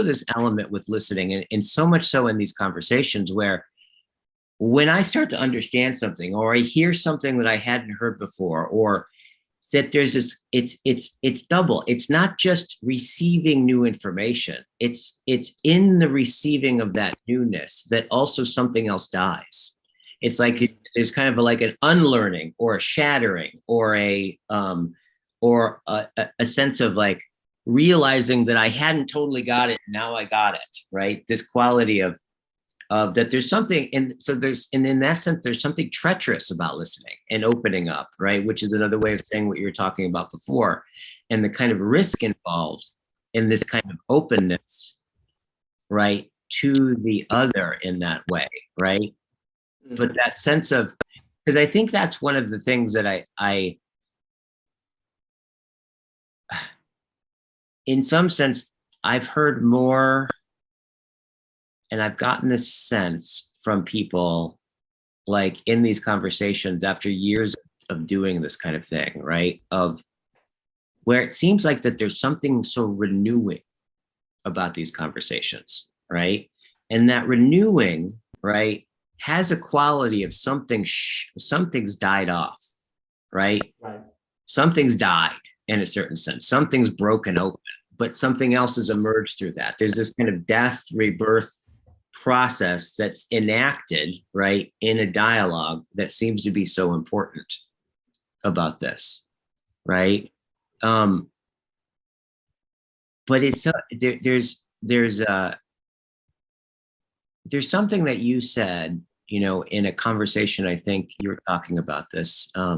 this element with listening, and so much so in these conversations where when I start to understand something, or I hear something that I hadn't heard before, or that there's this, it's double. It's not just receiving new information. It's in the receiving of that newness that also something else dies. It's like there's kind of like an unlearning or a shattering or a sense of like realizing that I hadn't totally got it. Now I got it, right? This quality of that there's something, and so and in that sense there's something treacherous about listening and opening up, right? Which is another way of saying what you were talking about before, and the kind of risk involved in this kind of openness, right, to the other in that way, right? But that sense of, because I think that's one of the things that I in some sense I've heard more, and I've gotten this sense from people like in these conversations after years of doing this kind of thing, right? Of where it seems like that there's something so renewing about these conversations, right? And that renewing, right, has a quality of something's died off, right? Right. Something's died in a certain sense. Something's broken open, but something else has emerged through that. There's this kind of death, rebirth process that's enacted, right, in a dialogue that seems to be so important about this, right? But it's there's something that you said, in a conversation. I think you were talking about this. I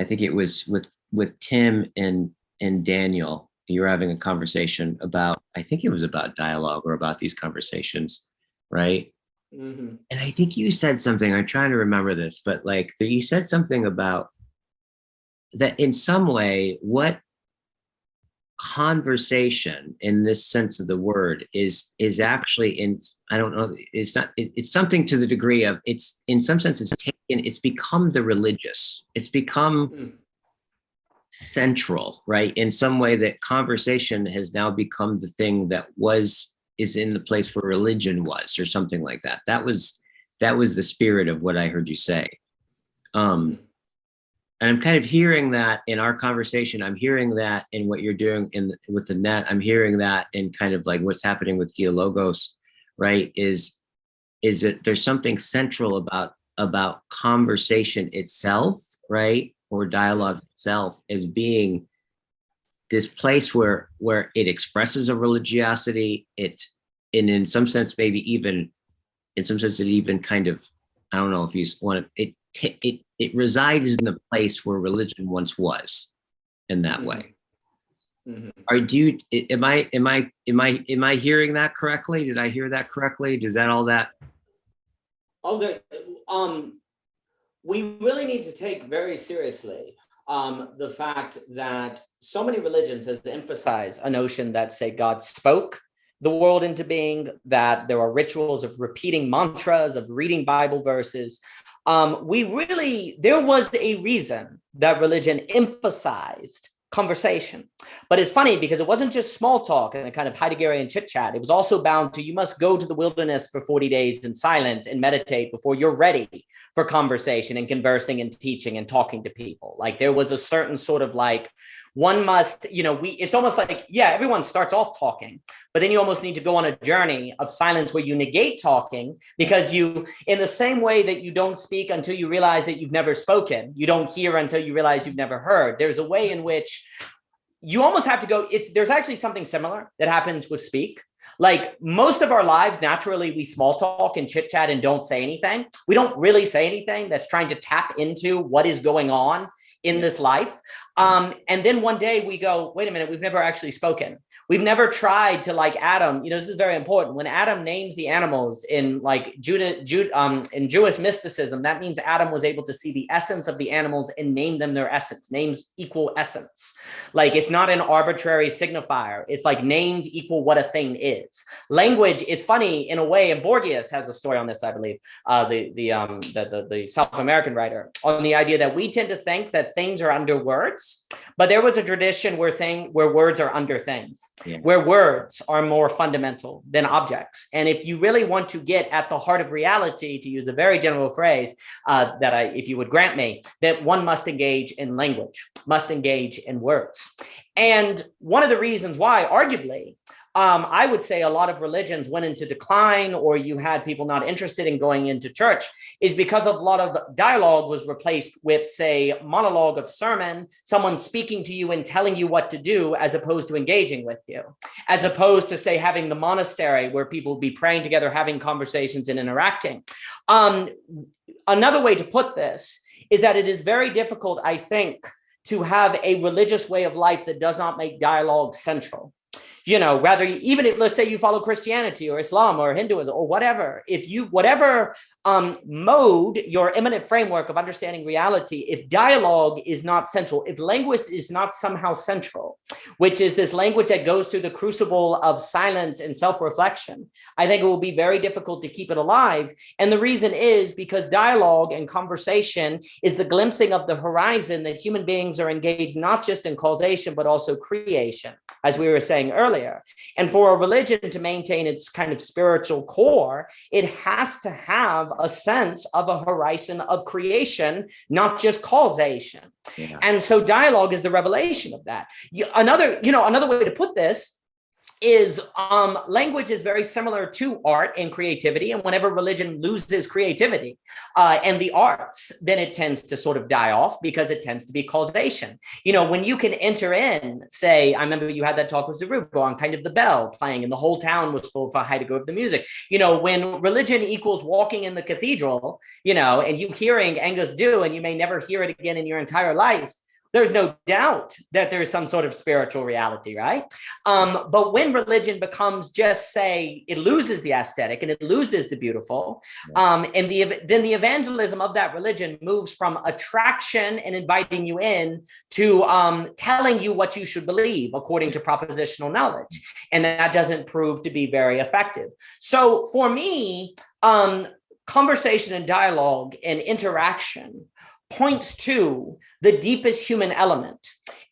think it was with Tim and Daniel. You were having a conversation about, I think it was about dialogue or about these conversations, right? Mm-hmm. And I think you said something, I'm trying to remember this, but like you said something about that in some way, what conversation in this sense of the word is actually in, I don't know, it's not, it's something to the degree of, it's in some sense it's become the religious, it's become central, right? In some way that conversation has now become the thing that is in the place where religion was, or something like that. That was the spirit of what I heard you say. And I'm kind of hearing that in our conversation. I'm hearing that in what you're doing with the net. I'm hearing that in kind of like what's happening with Dialogos, right? Is that there's something central about conversation itself, right? Or dialogue itself as being this place where it expresses a religiosity. And in some sense, maybe even in some sense, it even kind of, I don't know if you want to, it resides in the place where religion once was, in that way. Am I hearing that correctly? Did I hear that correctly? Does that all that? We really need to take very seriously the fact that so many religions has emphasized a notion that, say, God spoke the world into being, that there are rituals of repeating mantras, of reading Bible verses. There was a reason that religion emphasized conversation. But it's funny because it wasn't just small talk and a kind of Heideggerian chit chat. It was also bound to, you must go to the wilderness for 40 days in silence and meditate before you're ready for conversation and conversing and teaching and talking to people. Like there was a certain sort of like, one must, it's almost like, yeah, everyone starts off talking, but then you almost need to go on a journey of silence where you negate talking, because you, in the same way that you don't speak until you realize that you've never spoken, you don't hear until you realize you've never heard. There's a way in which you almost have to go, there's actually something similar that happens with speak. Like most of our lives, naturally, we small talk and chit chat and don't say anything. We don't really say anything that's trying to tap into what is going on in this life. And then one day we go, wait a minute, we've never actually spoken. We've never tried to, like Adam, this is very important. When Adam names the animals in like in Jewish mysticism, that means Adam was able to see the essence of the animals and name them their essence. Names equal essence. Like it's not an arbitrary signifier. It's like names equal what a thing is. Language, it's funny in a way, and Borgias has a story on this, I believe, the South American writer, on the idea that we tend to think that things are under words, but there was a tradition where words are under things. Yeah. Where words are more fundamental than objects. And if you really want to get at the heart of reality, to use a very general phrase if you would grant me, that one must engage in language, must engage in words. And one of the reasons why, arguably, I would say a lot of religions went into decline, or you had people not interested in going into church, is because a lot of dialogue was replaced with, say, monologue of sermon, someone speaking to you and telling you what to do, as opposed to engaging with you, as opposed to, say, having the monastery where people would be praying together, having conversations and interacting. Another way to put this is that it is very difficult, I think, to have a religious way of life that does not make dialogue central. Rather, even if, let's say you follow Christianity or Islam or Hinduism or whatever, whatever mode, your immanent framework of understanding reality, if dialogue is not central, if language is not somehow central, which is this language that goes through the crucible of silence and self-reflection, I think it will be very difficult to keep it alive. And the reason is because dialogue and conversation is the glimpsing of the horizon that human beings are engaged not just in causation, but also creation, as we were saying earlier. And for a religion to maintain its kind of spiritual core, it has to have a sense of a horizon of creation, not just causation. Yeah. And so dialogue is the revelation of that. Another way to put this is language is very similar to art and creativity. And whenever religion loses creativity and the arts, then it tends to sort of die off because it tends to be causation. When you can enter in, say, I remember you had that talk with Zerubbabel on kind of the bell playing and the whole town was full for Heidegger of the music. When religion equals walking in the cathedral, and you hearing Angus do, and you may never hear it again in your entire life, there's no doubt that there's some sort of spiritual reality, right? But when religion becomes just, say, it loses the aesthetic and it loses the beautiful, and then the evangelism of that religion moves from attraction and inviting you in to telling you what you should believe according to propositional knowledge. And that doesn't prove to be very effective. So for me, conversation and dialogue and interaction points to the deepest human element.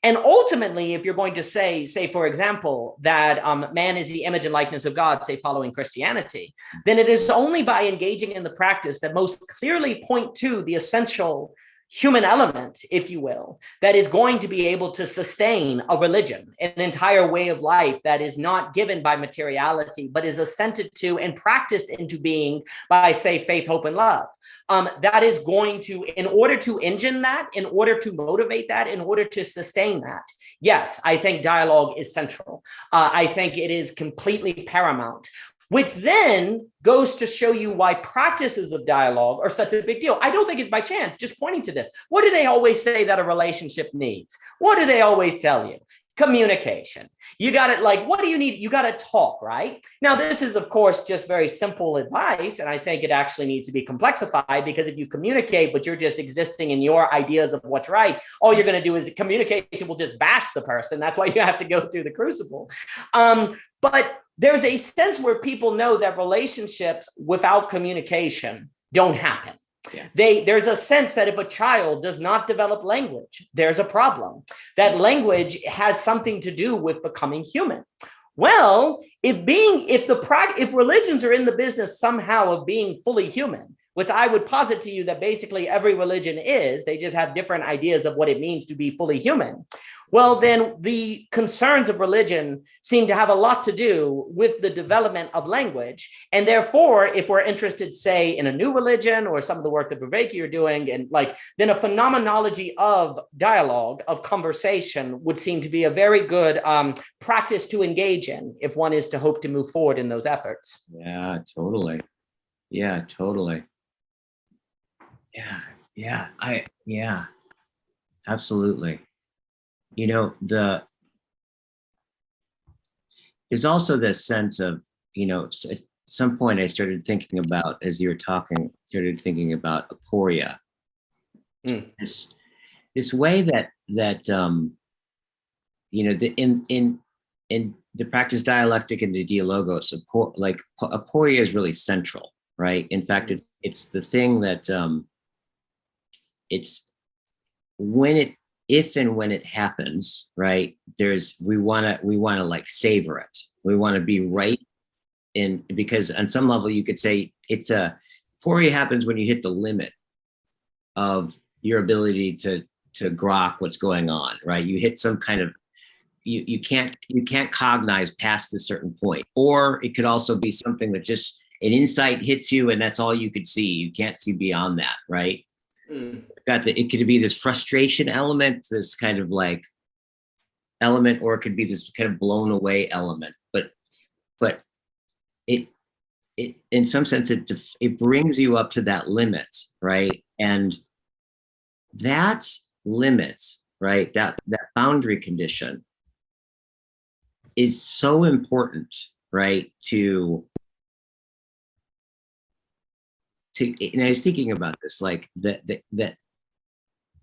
And ultimately, if you're going to say, for example, that man is the image and likeness of God, say, following Christianity, then it is only by engaging in the practice that most clearly point to the essential human element, if you will, that is going to be able to sustain a religion, an entire way of life that is not given by materiality, but is assented to and practiced into being by, say, faith, hope, and love. That is going to, in order to engine that, in order to motivate that, in order to sustain that, yes, I think dialogue is central. I think it is completely paramount. Which then goes to show you why practices of dialogue are such a big deal. I don't think it's by chance, just pointing to this. What do they always say that a relationship needs? What do they always tell you? Communication. You got it. Like, what do you need? You got to talk, right? Now, this is, of course, just very simple advice. And I think it actually needs to be complexified, because if you communicate, but you're just existing in your ideas of what's right, all you're going to do is communication will just bash the person. That's why you have to go through the crucible. But there's a sense where people know that relationships without communication don't happen. Yeah. There's a sense that if a child does not develop language, there's a problem. That language has something to do with becoming human. Well, if religions are in the business somehow of being fully human, which I would posit to you that basically every religion is, they just have different ideas of what it means to be fully human. Well, then the concerns of religion seem to have a lot to do with the development of language. And therefore, if we're interested, say, in a new religion or some of the work that Viveki are doing, and then a phenomenology of dialogue, of conversation would seem to be a very good practice to engage in if one is to hope to move forward in those efforts. Yeah, totally. Yeah, totally. Yeah, absolutely. There's also this sense of, at some point I started thinking about, as you were talking, started thinking about Aporia. This way in the practice dialectic and the dialogos, Aporia is really central, right? In fact, it's the thing that it's if and when it happens, right? We want to savor it. We want to be right because on some level you could say Aporia happens when you hit the limit of your ability to grok what's going on, right? You hit some kind of you can't cognize past a certain point. Or it could also be something that just an insight hits you and that's all you could see. You can't see beyond that, right? It could be this frustration element, this kind of element, or it could be this kind of blown away element. But it in some sense it brings you up to that limit, right? And that limit, right, that boundary condition is so important, right? And I was thinking about this,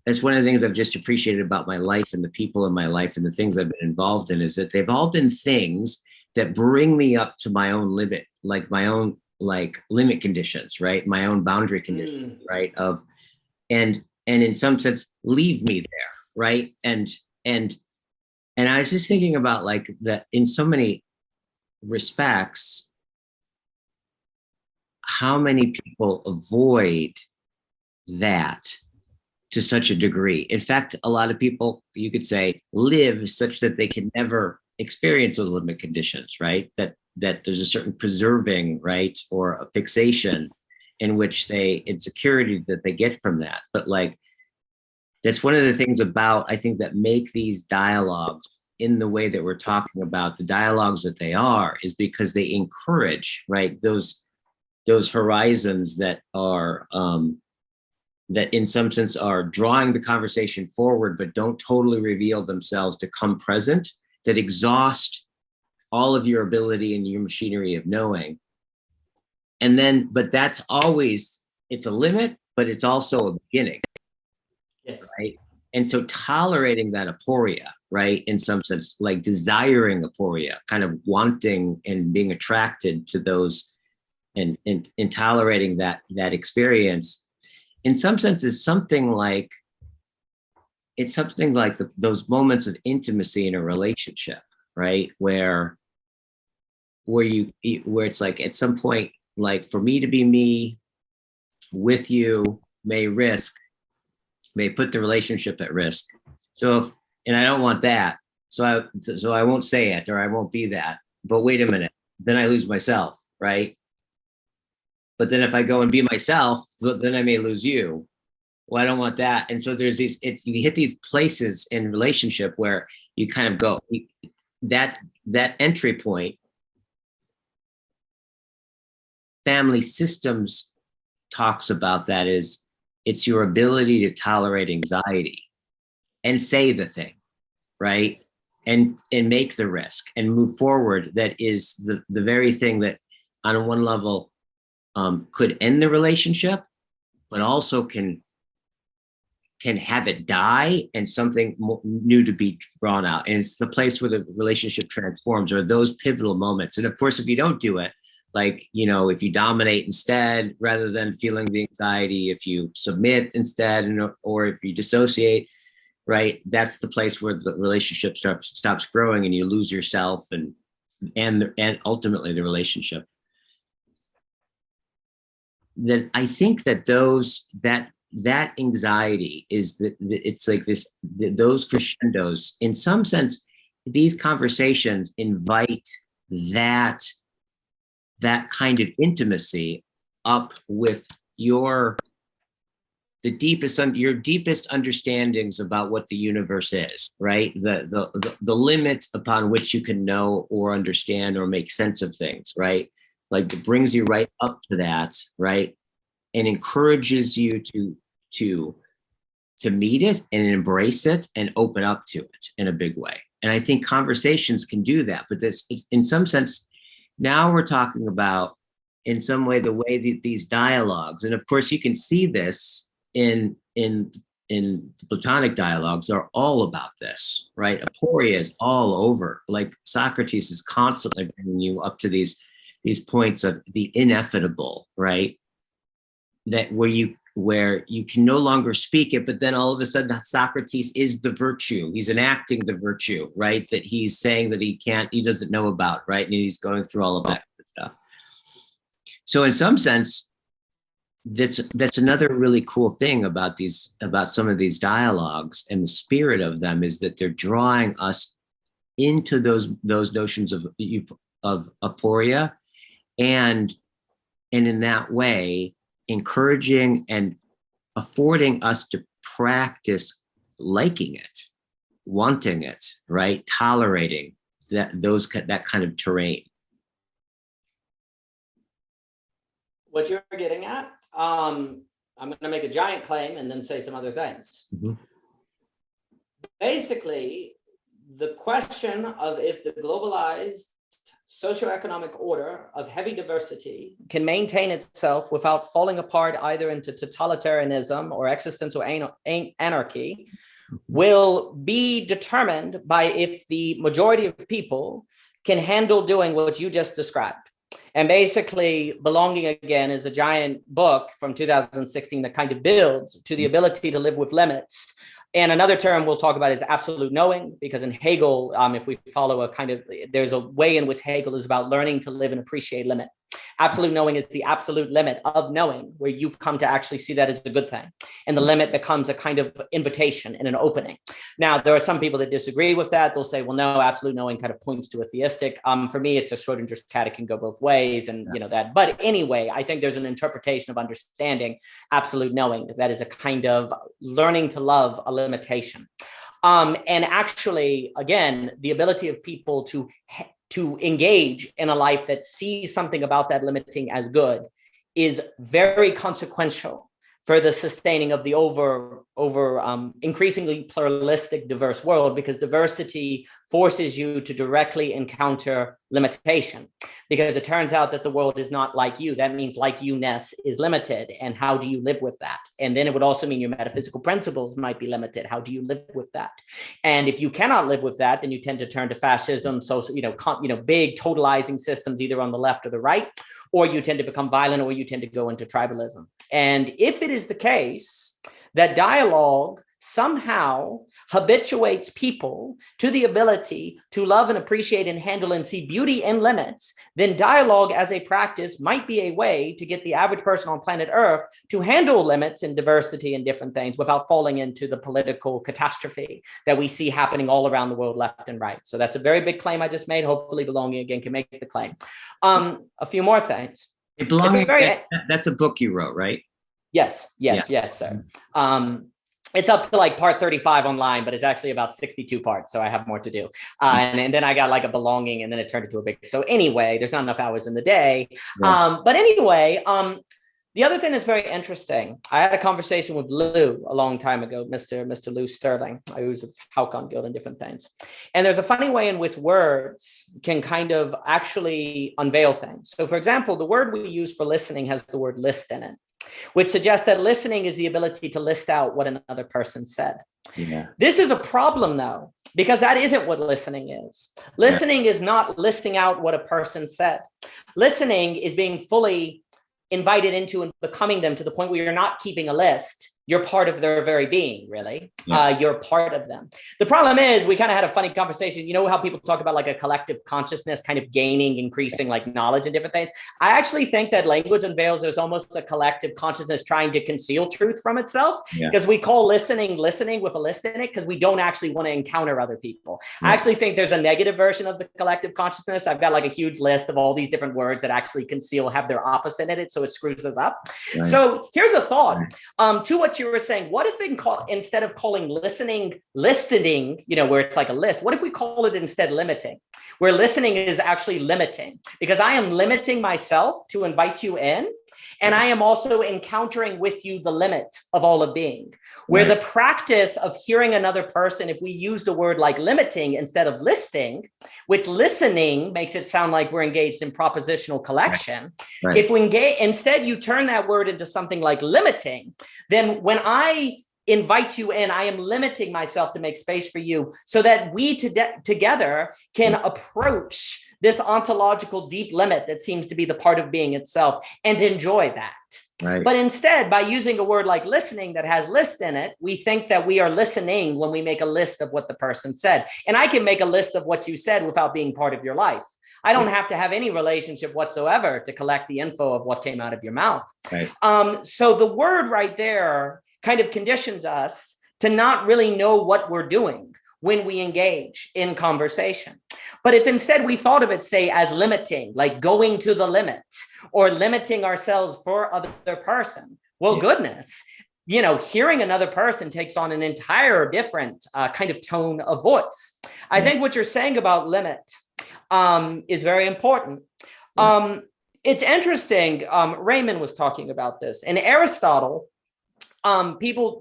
that's one of the things I've just appreciated about my life and the people in my life and the things I've been involved in, is that they've all been things that bring me up to my own limit, my own limit conditions, right? My own boundary conditions, right? And in some sense leave me there, right? And I was just thinking about that in so many respects, how many people avoid that to such a degree. In fact, a lot of people, you could say, live such that they can never experience those limit conditions, right? That there's a certain preserving, right, or a fixation in which insecurity that they get from that. But that's one of the things about, I think, that make these dialogues in the way that we're talking about the dialogues that they are, is because they encourage, right, those horizons that are that in some sense are drawing the conversation forward, but don't totally reveal themselves to come present, that exhaust all of your ability and your machinery of knowing. And then, but that's always, it's a limit, but it's also a beginning. Yes. Right. And so tolerating that aporia, right, in some sense, desiring aporia, kind of wanting and being attracted to those and tolerating that experience, in some sense is something like, it's something like those moments of intimacy in a relationship, right? Where it's at some point, for me to be me with you may put the relationship at risk. And I don't want that. So I won't say it, or I won't be that. But wait a minute, then I lose myself, right? But then if I go and be myself, then I may lose you. Well, I don't want that. And so there's you hit these places in relationship where you kind of go, that entry point. Family systems talks about that is, it's your ability to tolerate anxiety and say the thing, right? And make the risk and move forward. That is the very thing that on one level could end the relationship, but also can have it die and something new to be drawn out. And it's the place where the relationship transforms, or those pivotal moments. And of course, if you don't do it, Like, if you dominate instead rather than feeling the anxiety, if you submit instead, or if you dissociate, right? That's the place where the relationship stops growing and you lose yourself and ultimately the relationship. That I think that that anxiety is that it's like this, those crescendos in some sense. These conversations invite that kind of intimacy up with your deepest understandings about what the universe is, right? The limits upon which you can know or understand or make sense of things, right? Like it brings you right up to that, right? And encourages you to meet it and embrace it and open up to it in a big way. And I think conversations can do that, but it's in some sense, now we're talking about in some way the way that these dialogues, and of course you can see this in Platonic dialogues, are all about this, right? Aporia is all over. Like Socrates is constantly bringing you up to these points of the ineffable, right? That where you can no longer speak it, but then all of a sudden Socrates is the virtue. He's enacting the virtue, right? That he's saying that he doesn't know about, right? And he's going through all of that stuff. So in some sense, that's another really cool thing about some of these dialogues, and the spirit of them is that they're drawing us into those notions of aporia, and in that way encouraging and affording us to practice liking it, wanting it, right? Tolerating that kind of terrain. What you're getting at, I'm going to make a giant claim and then say some other things. Mm-hmm. Basically, the question of if the globalized socioeconomic order of heavy diversity can maintain itself without falling apart either into totalitarianism or existential anarchy will be determined by if the majority of people can handle doing what you just described. And basically, Belonging Again is a giant book from 2016 that kind of builds to the ability to live with limits. And another term we'll talk about is absolute knowing, because in Hegel, if we follow there's a way in which Hegel is about learning to live and appreciate limit. Absolute knowing is the absolute limit of knowing, where you come to actually see that as a good thing. And the limit becomes a kind of invitation and an opening. Now, there are some people that disagree with that. They'll say, well, no, absolute knowing kind of points to a theistic. For me, it's a Schrodinger's cat. It can go both ways and that. But anyway, I think there's an interpretation of understanding absolute knowing that is a kind of learning to love a limitation. And actually, again, the ability of people to engage in a life that sees something about that limiting as good is very consequential for the sustaining of the increasingly pluralistic, diverse world, because diversity forces you to directly encounter limitation, because it turns out that the world is not like you. That means like you-ness is limited. And how do you live with that? And then it would also mean your metaphysical principles might be limited. How do you live with that? And if you cannot live with that, then you tend to turn to fascism, big totalizing systems, either on the left or the right, or you tend to become violent, or you tend to go into tribalism. And if it is the case that dialogue somehow habituates people to the ability to love and appreciate and handle and see beauty in limits, then dialogue as a practice might be a way to get the average person on planet Earth to handle limits and diversity and different things without falling into the political catastrophe that we see happening all around the world, left and right. So that's a very big claim I just made. Hopefully Belonging Again can make the claim. A few more things. That's a book you wrote, right? Yes, sir. It's up to like part 35 online, but it's actually about 62 parts. So I have more to do. And then I got like a belonging, and then it turned into a big. So anyway, there's not enough hours in the day. Yeah. But anyway, the other thing that's very interesting, I had a conversation with Lou a long time ago, Mr. Lou Sterling, who's a Halcon Guild and different things. And there's a funny way in which words can kind of actually unveil things. So for example, the word we use for listening has the word list in it, which suggests that listening is the ability to list out what another person said. Yeah. This is a problem, though, because that isn't what listening is. Listening is not listing out what a person said. Listening is being fully invited into and becoming them to the point where you're not keeping a list. You're part of their very being, really. You're part of them. The problem is we kind of had a funny conversation. You know how people talk about like a collective consciousness kind of gaining, increasing like knowledge and different things? I actually think that language unveils there's almost a collective consciousness trying to conceal truth from itself, because we call listening with a list in it because we don't actually want to encounter other people. I actually think there's a negative version of the collective consciousness. I've got like a huge list of all these different words that actually conceal, have their opposite in it, so it screws us up. So here's a thought to what you were saying. What if instead of calling listening, where it's like a list, what if we call it instead limiting, where listening is actually limiting, because I am limiting myself to invite you in, and I am also encountering with you the limit of all of being, where the practice of hearing another person, if we used a word like limiting instead of listing, which listening makes it sound like we're engaged in propositional collection. If we engage, instead you turn that word into something like limiting, then when I invite you in, I am limiting myself to make space for you so that we together can approach this ontological deep limit that seems to be the part of being itself and enjoy that. But instead, by using a word like listening that has list in it, we think that we are listening when we make a list of what the person said. And I can make a list of what you said without being part of your life. I don't have to have any relationship whatsoever to collect the info of what came out of your mouth. So the word right there kind of conditions us to not really know what we're doing when we engage in conversation. But if instead we thought of it, say, as limiting, like going to the limit or limiting ourselves for other person, well, goodness, hearing another person takes on an entire different kind of tone of voice. I think what you're saying about limit is very important. It's interesting. Raymond was talking about this. In Aristotle,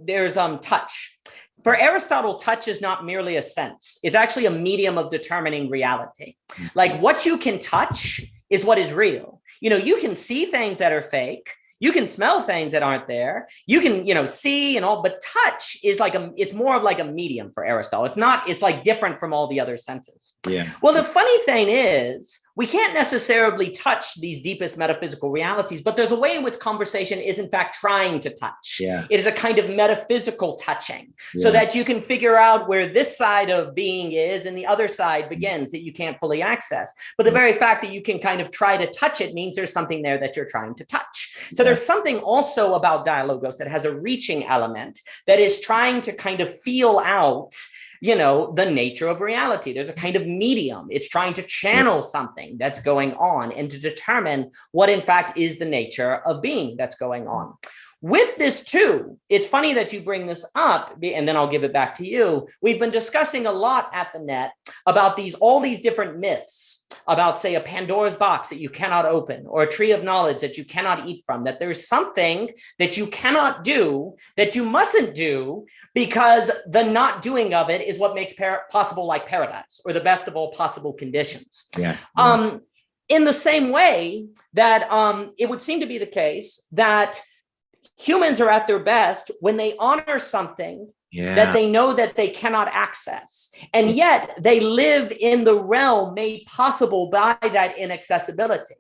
there's touch. For Aristotle, touch is not merely a sense. It's actually a medium of determining reality. Like what you can touch is what is real. You can see things that are fake. You can smell things that aren't there. You can, see and all, but touch is it's more of like a medium for Aristotle. It's like different from all the other senses. Well, the funny thing is, we can't necessarily touch these deepest metaphysical realities, but there's a way in which conversation is in fact trying to touch. It is a kind of metaphysical touching, so that you can figure out where this side of being is and the other side begins that you can't fully access. But the very fact that you can kind of try to touch it means there's something there that you're trying to touch. So there's something also about Dialogos that has a reaching element that is trying to kind of feel out the nature of reality. There's a kind of medium. It's trying to channel something that's going on and to determine what in fact is the nature of being that's going on. With this too, it's funny that you bring this up, and then I'll give it back to you. We've been discussing a lot at the net about all these different myths about, say, a Pandora's box that you cannot open, or a tree of knowledge that you cannot eat from, that there's something that you cannot do, that you mustn't do, because the not doing of it is what makes possible like paradise, or the best of all possible conditions. In the same way that it would seem to be the case that humans are at their best when they honor something that they know that they cannot access. And yet they live in the realm made possible by that inaccessibility.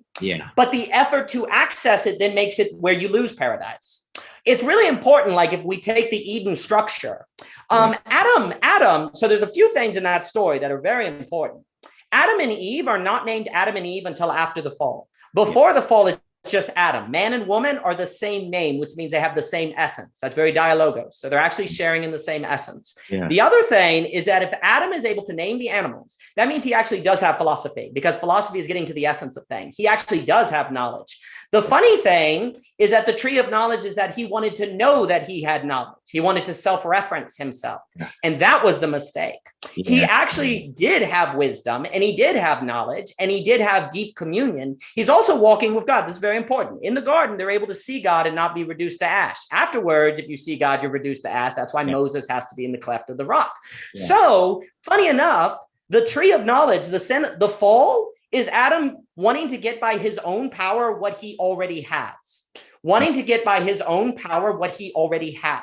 But the effort to access it then makes it where you lose paradise. It's really important, like if we take the Eden structure, Adam, so there's a few things in that story that are very important. Adam and Eve are not named Adam and Eve until after the fall. Before the fall, it's just Adam. Man and woman are the same name, which means they have the same essence. That's very dialogos. So they're actually sharing in the same essence. The other thing is that if Adam is able to name the animals, that means he actually does have philosophy, because philosophy is getting to the essence of things. He actually does have knowledge. The funny thing is that the tree of knowledge is that he wanted to know that he had knowledge. He wanted to self-reference himself. And that was the mistake. He actually did have wisdom, and he did have knowledge, and he did have deep communion. He's also walking with God. This is very important. In the garden, they're able to see God and not be reduced to ash. Afterwards, if you see God, you're reduced to ash. That's why Moses has to be in the cleft of the rock. So, funny enough, the tree of knowledge, the fall, is Adam wanting to get by his own power what he already has. Wanting to get by his own power what he already has.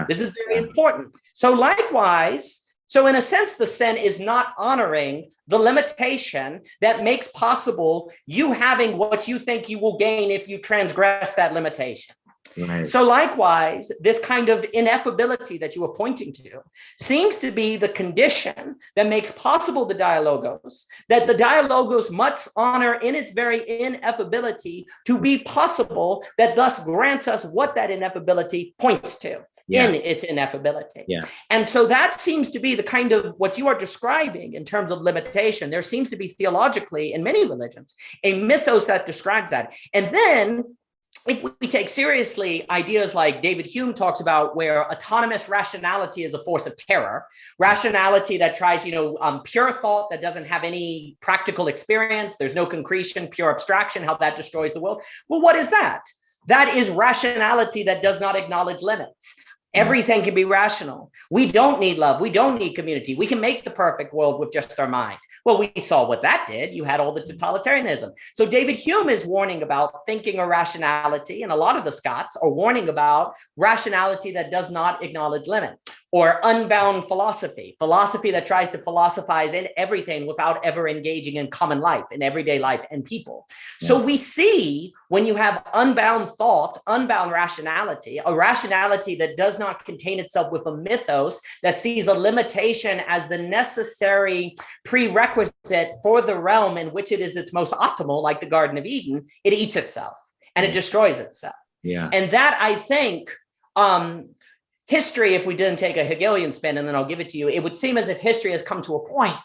This is very important. So likewise, So in a sense, the sin is not honoring the limitation that makes possible you having what you think you will gain if you transgress that limitation. Right. So likewise, this kind of ineffability that you were pointing to seems to be the condition that makes possible the dialogos, that the dialogos must honor in its very ineffability to be possible, that thus grants us what that ineffability points to. Yeah. In its ineffability. Yeah. And so that seems to be the kind of what you are describing in terms of limitation. There seems to be theologically in many religions a mythos that describes that. And then if we take seriously ideas like David Hume talks about, where autonomous rationality is a force of terror, rationality that tries, pure thought that doesn't have any practical experience, there's no concretion, pure abstraction, how that destroys the world. Well, what is that? That is rationality that does not acknowledge limits. Everything can be rational. We don't need love. We don't need community. We can make the perfect world with just our mind. Well, we saw what that did. You had all the totalitarianism. So David Hume is warning about thinking or rationality, and a lot of the Scots are warning about rationality that does not acknowledge limit, or unbound philosophy, philosophy that tries to philosophize in everything without ever engaging in common life, in everyday life and people. Yeah. So we see when you have unbound thought, unbound rationality, a rationality that does not contain itself with a mythos that sees a limitation as the necessary prerequisite for the realm in which it is its most optimal, like the Garden of Eden, it eats itself and it destroys itself. Yeah. And that, I think, history, if we didn't take a Hegelian spin, and then I'll give it to you, it would seem as if history has come to a point.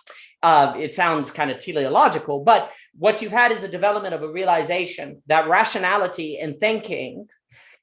It sounds kind of teleological, but what you've had is a development of a realization that rationality and thinking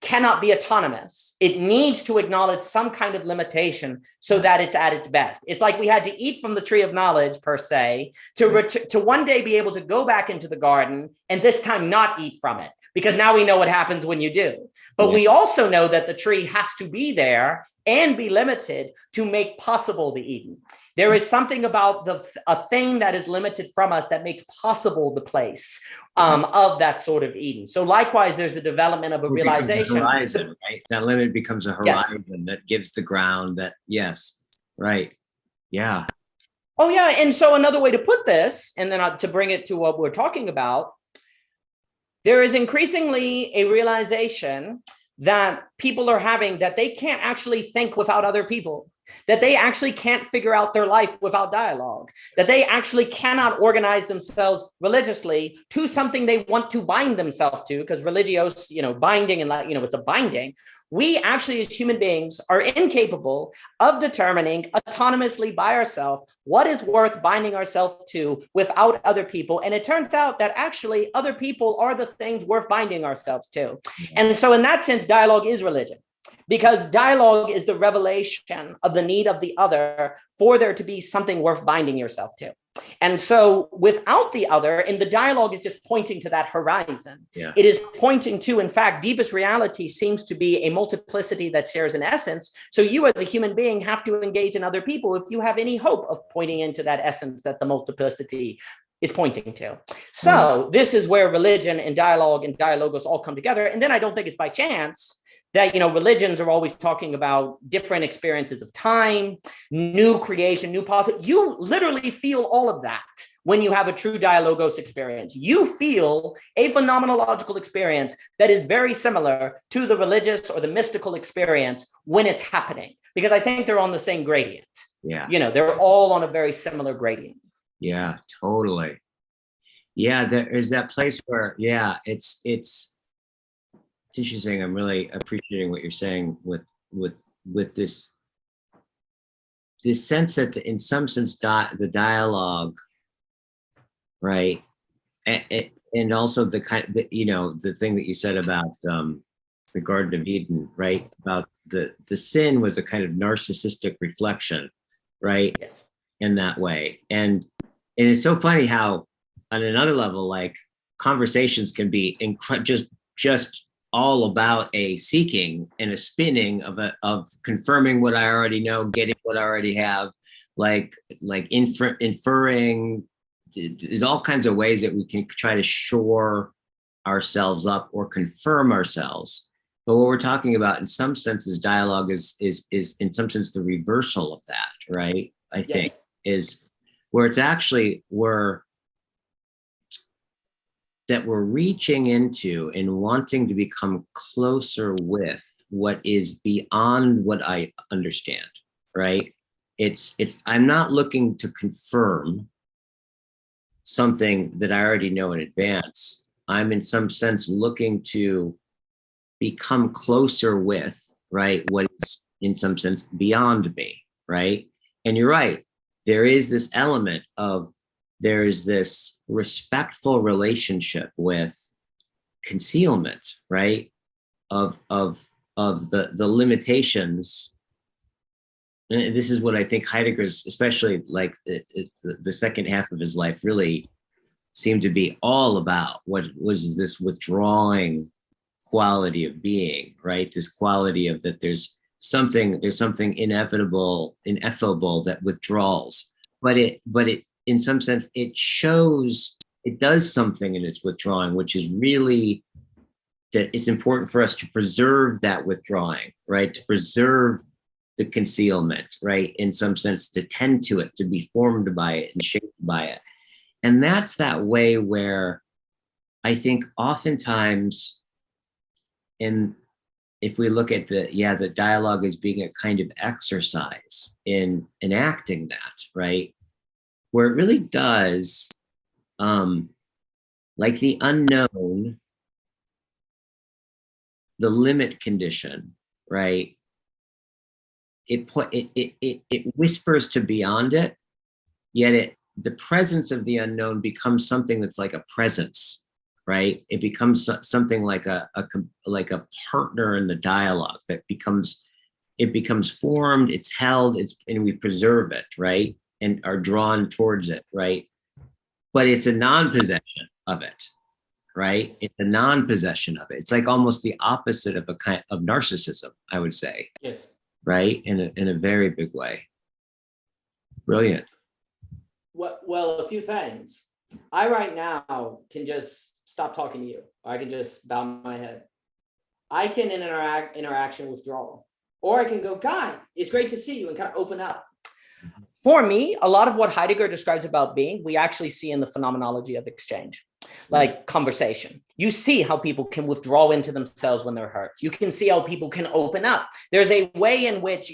cannot be autonomous. It needs to acknowledge some kind of limitation so that it's at its best. It's like we had to eat from the tree of knowledge, per se, to one day be able to go back into the garden and this time not eat from it, because now we know what happens when you do. But we also know that the tree has to be there and be limited to make possible the Eden. There is something about a thing that is limited from us that makes possible the place of that sort of Eden. So likewise, there's a development of a realization. A horizon, right? That limit becomes a horizon that gives the ground that, yes, right. Yeah. Oh, yeah. And so another way to put this, and then to bring it to what we're talking about, there is increasingly a realization that people are having that they can't actually think without other people, that they actually can't figure out their life without dialogue, that they actually cannot organize themselves religiously to something they want to bind themselves to, because religios, binding and, it's a binding. We actually, as human beings, are incapable of determining autonomously by ourselves what is worth binding ourselves to without other people. And it turns out that actually other people are the things worth binding ourselves to. And so in that sense, dialogue is religion, because dialogue is the revelation of the need of the other for there to be something worth binding yourself to. And so without the other, and the dialogue is just pointing to that horizon. Yeah. It is pointing to, in fact, deepest reality seems to be a multiplicity that shares an essence. So you as a human being have to engage in other people if you have any hope of pointing into that essence that the multiplicity is pointing to. So this is where religion and dialogue and dialogos all come together. And then I don't think it's by chance that, religions are always talking about different experiences of time, new creation, new possibility. You literally feel all of that when you have a true dialogos experience. You feel a phenomenological experience that is very similar to the religious or the mystical experience when it's happening, because I think they're on the same gradient. Yeah. They're all on a very similar gradient. Yeah, totally. Yeah, there is that place where, it's interesting. I'm really appreciating what you're saying with this sense that in some sense the dialogue, right, and also the kind the thing that you said about the Garden of Eden, right, about the sin was a kind of narcissistic reflection, right? Yes. In that way, and it's so funny how on another level, like conversations can be just all about a seeking and a spinning of confirming what I already know, getting what I already have, like inferring. There's all kinds of ways that we can try to shore ourselves up or confirm ourselves. But what we're talking about in some senses, dialogue is in some sense the reversal of that, right? I think, Yes. is where it's actually we're reaching into and wanting to become closer with what is beyond what I understand, right? It's I'm not looking to confirm something that I already know in advance. I'm in some sense looking to become closer with, right, what is in some sense beyond me, right? And you're right. There is this element of there's this respectful relationship with concealment, right? Of the limitations. And this is what I think Heidegger's, especially like the second half of his life, really seemed to be all about. What was this withdrawing quality of being, right? This quality of that there's something ineffable that withdraws. But it in some sense it shows it does something in its withdrawing, which is really that it's important for us to preserve that withdrawing, right? To preserve the concealment, right? In some sense, to tend to it, to be formed by it and shaped by it. And that's that way where I think oftentimes, in if we look at the dialogue as being a kind of exercise in enacting that, right? Where it really does, like the unknown, the limit condition, right? It whispers to beyond it, yet the presence of the unknown becomes something that's like a presence, right? It becomes something like like a partner in the dialogue that becomes formed, it's held, and we preserve it, right? And are drawn towards it, right? But it's a non-possession of it, right? It's a non-possession of it. It's like almost the opposite of a kind of narcissism, I would say, Yes. right? In a very big way. Brilliant. Well, a few things. I right now can just stop talking to you. Or I can just bow my head. I can interaction withdrawal. Or I can go, Guy, it's great to see you, and kind of open up. For me, a lot of what Heidegger describes about being, we actually see in the phenomenology of exchange, like conversation. You see how people can withdraw into themselves when they're hurt. You can see how people can open up. There's a way in which,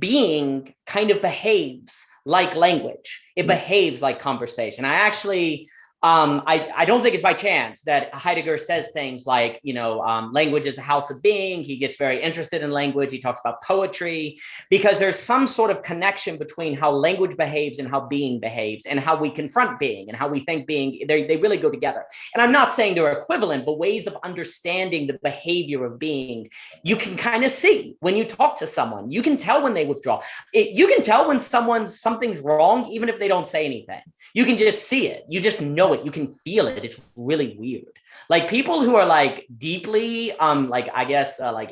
being kind of behaves like language. It behaves like conversation. I actually, I don't think it's by chance that Heidegger says things like, language is the house of being. He gets very interested in language. He talks about poetry because there's some sort of connection between how language behaves and how being behaves and how we confront being and how we think being, they really go together. And I'm not saying they're equivalent, but ways of understanding the behavior of being, you can kind of see when you talk to someone. You can tell when they withdraw. You can tell when something's wrong, even if they don't say anything. You can just see it. You just know it. You can feel it. It's really weird. Like people who are like deeply, like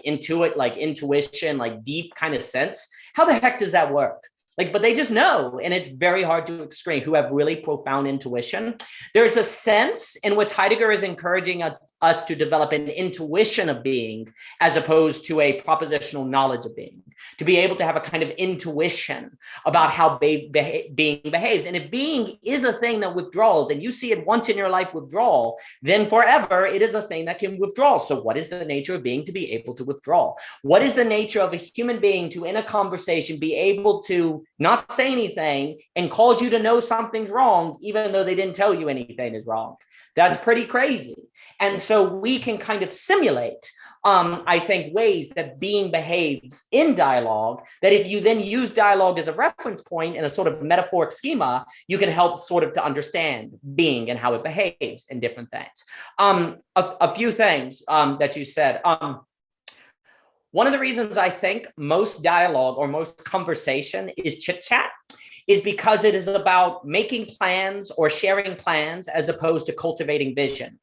intuition, like deep kind of sense. How the heck does that work? But they just know, and it's very hard to explain. Who have really profound intuition. There's a sense in which Heidegger is encouraging us to develop an intuition of being as opposed to a propositional knowledge of being, to be able to have a kind of intuition about how being behaves. And if being is a thing that withdraws and you see it once in your life withdraw, then forever it is a thing that can withdraw. So what is the nature of being to be able to withdraw? What is the nature of a human being to, in a conversation, be able to not say anything and cause you to know something's wrong, even though they didn't tell you anything is wrong? That's pretty crazy. And so we can kind of simulate, I think, ways that being behaves in dialogue, that if you then use dialogue as a reference point in a sort of metaphoric schema, you can help sort of to understand being and how it behaves in different things. A few things that you said. One of the reasons I think most dialogue or most conversation is chit chat is because it is about making plans or sharing plans as opposed to cultivating vision.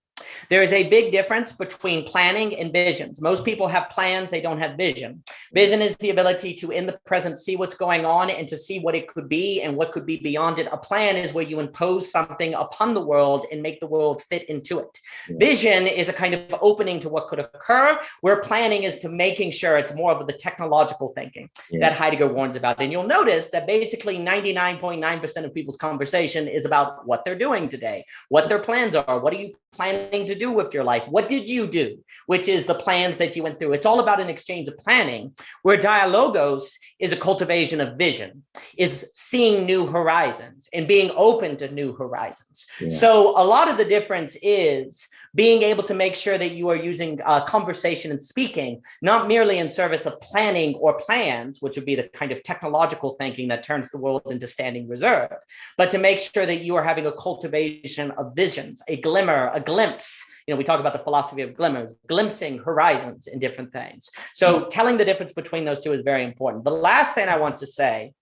There is a big difference between planning and visions. Most people have plans, they don't have vision. Vision is the ability to, in the present, see what's going on and to see what it could be and what could be beyond it. A plan is where you impose something upon the world and make the world fit into it. Yeah. Vision is a kind of opening to what could occur, where planning is to making sure it's more of the technological thinking that Heidegger warns about. And you'll notice that basically 99.9% of people's conversation is about what they're doing today, what their plans are, what are you planning to do with your life? What did you do? Which is the plans that you went through. It's all about an exchange of planning, where dialogos is a cultivation of vision, is seeing new horizons and being open to new horizons. Yeah. So a lot of the difference is being able to make sure that you are using conversation and speaking, not merely in service of planning or plans, which would be the kind of technological thinking that turns the world into standing reserve, but to make sure that you are having a cultivation of visions, a glimmer, a glimpse. You know, we talk about the philosophy of glimmers, glimpsing horizons in different things. So telling the difference between those two is very important. The last thing I want to say,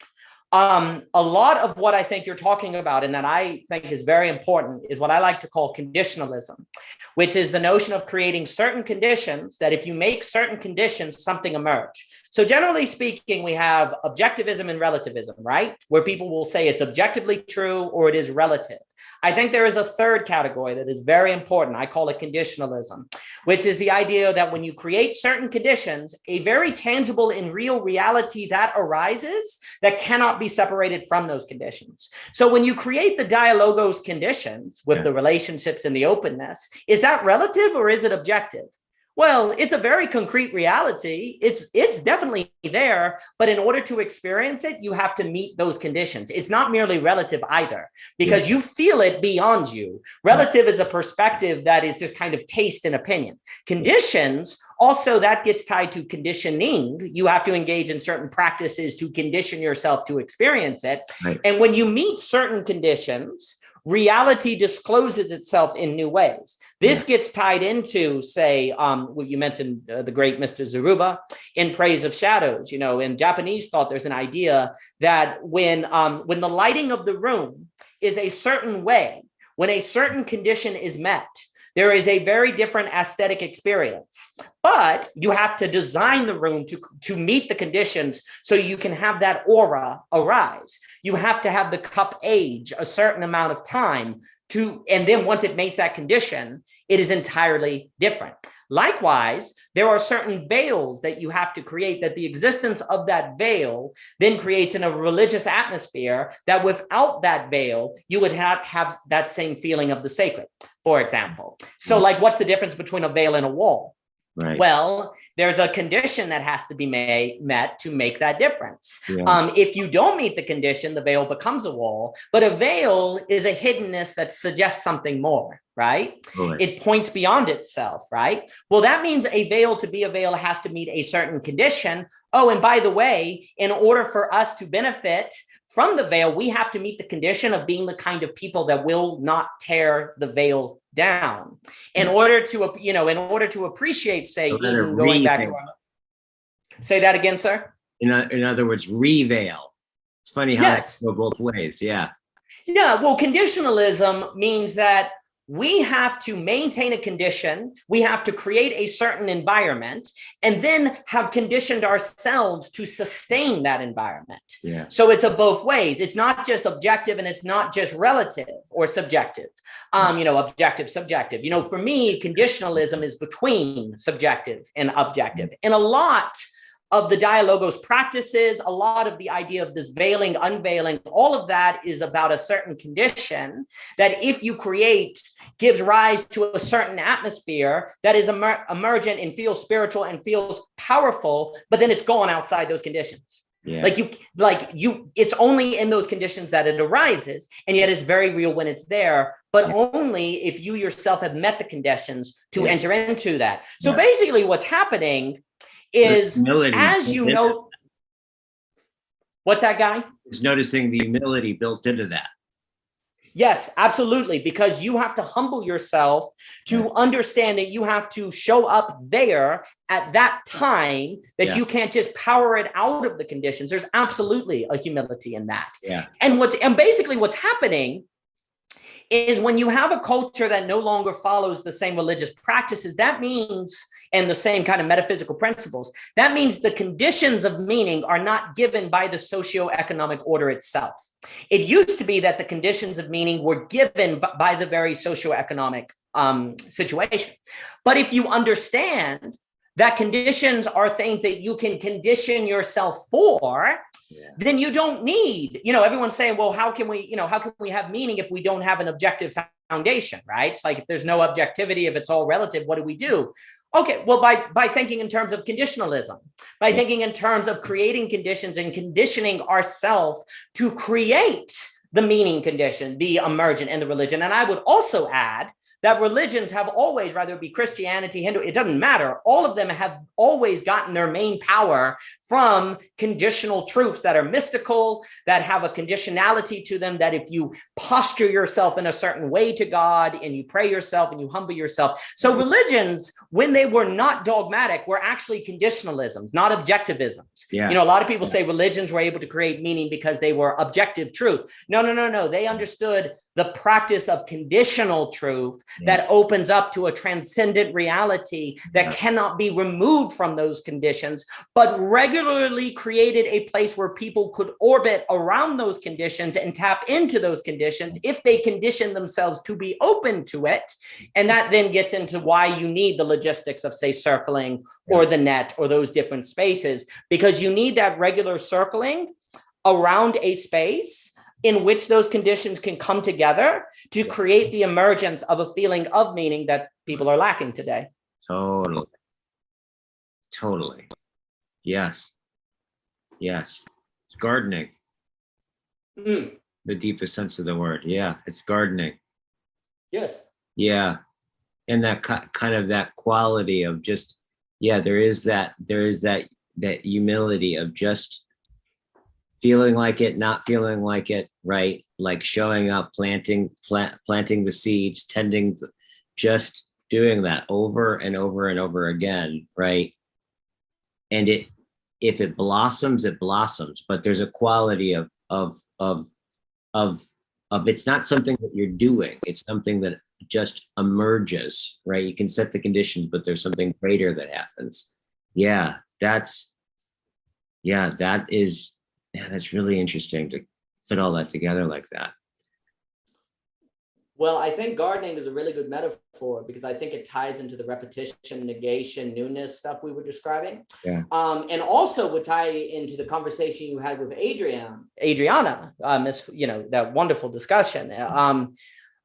a lot of what I think you're talking about and that I think is very important is what I like to call conditionalism, which is the notion of creating certain conditions that if you make certain conditions, something emerge. So generally speaking, we have objectivism and relativism, right? Where people will say it's objectively true or it is relative. I think there is a third category that is very important. I call it conditionalism, which is the idea that when you create certain conditions, a very tangible and real reality that arises that cannot be separated from those conditions. So when you create the dialogos conditions with the relationships and the openness, is that relative or is it objective? Well, it's a very concrete reality. It's definitely there, but in order to experience it, you have to meet those conditions. It's not merely relative either, because you feel it beyond you. Relative is a perspective that is just kind of taste and opinion. Conditions, also that gets tied to conditioning. You have to engage in certain practices to condition yourself to experience it. Right. And when you meet certain conditions, reality discloses itself in new ways. This gets tied into, say, you mentioned the great Mr. Zaruba in Praise of Shadows. You know, in Japanese thought, there's an idea that when the lighting of the room is a certain way, when a certain condition is met, there is a very different aesthetic experience. But you have to design the room to meet the conditions so you can have that aura arise. You have to have the cup age a certain amount of time and then once it makes that condition, it is entirely different. Likewise, there are certain veils that you have to create, that the existence of that veil then creates in a religious atmosphere that without that veil, you would have that same feeling of the sacred, for example. So like, what's the difference between a veil and a wall? Right. Well, there's a condition that has to be met to make that difference. Yeah. If you don't meet the condition, the veil becomes a wall, but a veil is a hiddenness that suggests something more, right? It points beyond itself, right? Well, that means a veil to be a veil has to meet a certain condition. Oh, and by the way, in order for us to benefit from the veil, we have to meet the condition of being the kind of people that will not tear the veil down. In order to appreciate, say, Eden going back to say that again, sir. In other words, reveal. It's funny how that go both ways. Yeah. Yeah. Well, conditionalism means that we have to maintain a condition, we have to create a certain environment, and then have conditioned ourselves to sustain that environment. Yeah. So it's a both ways. It's not just objective and it's not just relative or subjective. Objective, subjective. For me, conditionalism is between subjective and objective. And a lot of the dialogos practices, a lot of the idea of this veiling, unveiling, all of that is about a certain condition that if you create, gives rise to a certain atmosphere that is emergent and feels spiritual and feels powerful, but then it's gone outside those conditions. Yeah. It's only in those conditions that it arises, and yet it's very real when it's there, but only if you yourself have met the conditions to enter into that. So basically what's happening is, as you know, what's that, guy? Is noticing the humility built into that. Yes, absolutely. Because you have to humble yourself to understand that you have to show up there at that time, that you can't just power it out of the conditions. There's absolutely a humility in that. Yeah. And basically what's happening is when you have a culture that no longer follows the same religious practices, that means, and the same kind of metaphysical principles, that means the conditions of meaning are not given by the socioeconomic order itself. It used to be that the conditions of meaning were given by the very socioeconomic situation. But if you understand that conditions are things that you can condition yourself for, then you don't need, everyone's saying, well, how can we have meaning if we don't have an objective foundation, right? It's like, if there's no objectivity, if it's all relative, what do we do? Okay, well, by thinking in terms of conditionalism, by thinking in terms of creating conditions and conditioning ourselves to create the meaning condition, the emergent, and the religion. And I would also add that religions have always, whether it be Christianity, Hindu, it doesn't matter. All of them have always gotten their main power from conditional truths that are mystical, that have a conditionality to them, that if you posture yourself in a certain way to God and you pray yourself and you humble yourself. So religions, when they were not dogmatic, were actually conditionalisms, not objectivisms. Yeah. A lot of people say religions were able to create meaning because they were objective truth. No. They understood the practice of conditional truth that opens up to a transcendent reality that cannot be removed from those conditions, but regularly created a place where people could orbit around those conditions and tap into those conditions if they condition themselves to be open to it. And that then gets into why you need the logistics of, say, circling or the net or those different spaces, because you need that regular circling around a space in which those conditions can come together to create the emergence of a feeling of meaning that people are lacking today. Totally. Yes. It's gardening. The deepest sense of the word. Yeah, it's gardening. Yes. Yeah. And that kind of that quality of just, there is that humility of just feeling like it, not feeling like it, right? Like showing up, planting the seeds, just doing that over and over and over again, right? And if it blossoms, it blossoms. But there's a quality of it's not something that you're doing. It's something that just emerges, right? You can set the conditions, but there's something greater that happens. That's really interesting to fit all that together like that. Well, I think gardening is a really good metaphor because I think it ties into the repetition, negation, newness stuff we were describing. Yeah. And also would tie into the conversation you had with Adriana, that wonderful discussion.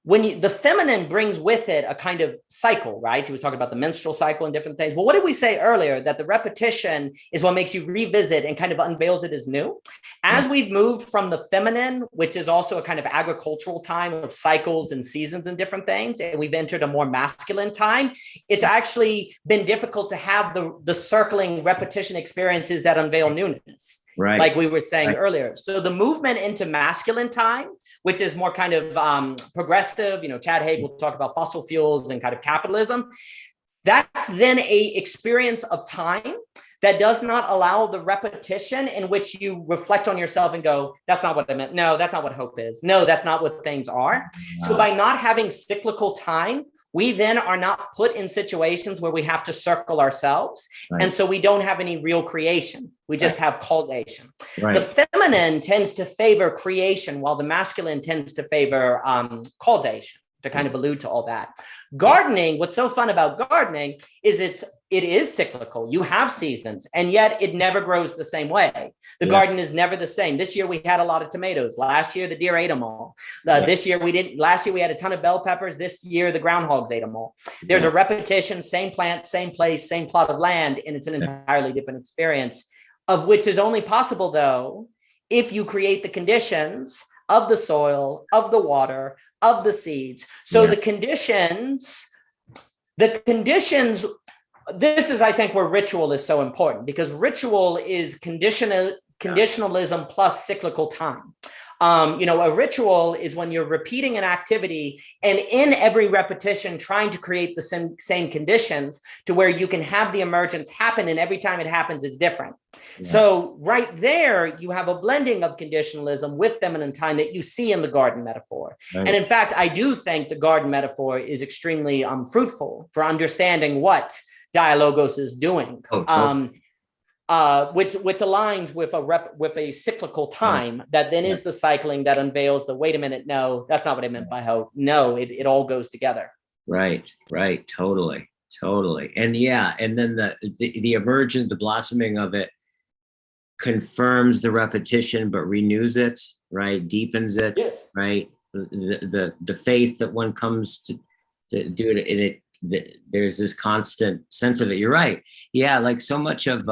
When the feminine brings with it a kind of cycle, right? She was talking about the menstrual cycle and different things. Well, what did we say earlier? That the repetition is what makes you revisit and kind of unveils it as new. As we've moved from the feminine, which is also a kind of agricultural time of cycles and seasons and different things, and we've entered a more masculine time, it's actually been difficult to have the circling repetition experiences that unveil newness. Right. Like we were saying earlier. So the movement into masculine time, which is more kind of progressive, Chad Haig will talk about fossil fuels and kind of capitalism. That's then a experience of time that does not allow the repetition in which you reflect on yourself and go, that's not what I meant. No, that's not what hope is. No, that's not what things are. Wow. So by not having cyclical time, we then are not put in situations where we have to circle ourselves. Right. And so we don't have any real creation. We just have causation. Right. The feminine tends to favor creation while the masculine tends to favor causation, to kind of allude to all that. Gardening, what's so fun about gardening is it is cyclical. You have seasons, and yet it never grows the same way. The garden is never the same. This year we had a lot of tomatoes. Last year the deer ate them all. This year we didn't. Last year we had a ton of bell peppers. This year the groundhogs ate them all. There's a repetition, same plant, same place, same plot of land, and it's an entirely different experience, of which is only possible though if you create the conditions of the soil, of the water, of the seeds. So the conditions, this is, I think, where ritual is so important, because ritual is conditionalism plus cyclical time. A ritual is when you're repeating an activity and in every repetition trying to create the same conditions to where you can have the emergence happen, and every time it happens, it's different. Yeah. So right there, you have a blending of conditionalism with feminine time that you see in the garden metaphor. Right. And in fact, I do think the garden metaphor is extremely fruitful for understanding what Dialogos is doing. Which aligns with a cyclical time that then is the cycling that unveils the wait a minute, no, that's not what I meant by hope. No, it all goes together. Right, totally. And and then the emergence, the blossoming of it confirms the repetition but renews it, right? Deepens it, yes. Right? The faith that one comes to do it, and there's this constant sense of it. You're right. Yeah, like so much of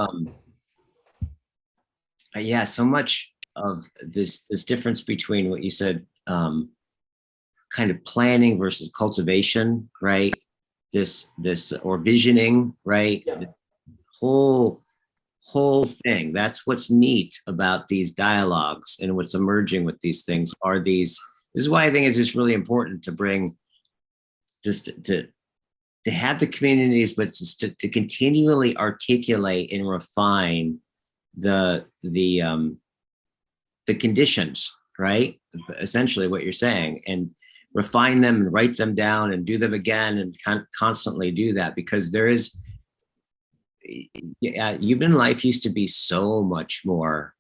so much of this difference between what you said, kind of planning versus cultivation, right? This or visioning, right? Yeah. This whole thing. That's what's neat about these dialogues, and what's emerging with these things are these. This is why I think it's just really important to bring, just to have the communities, but just to continually articulate and refine the conditions, right? Essentially what you're saying, and refine them and write them down and do them again, and constantly do that, because there is, human life used to be so much more,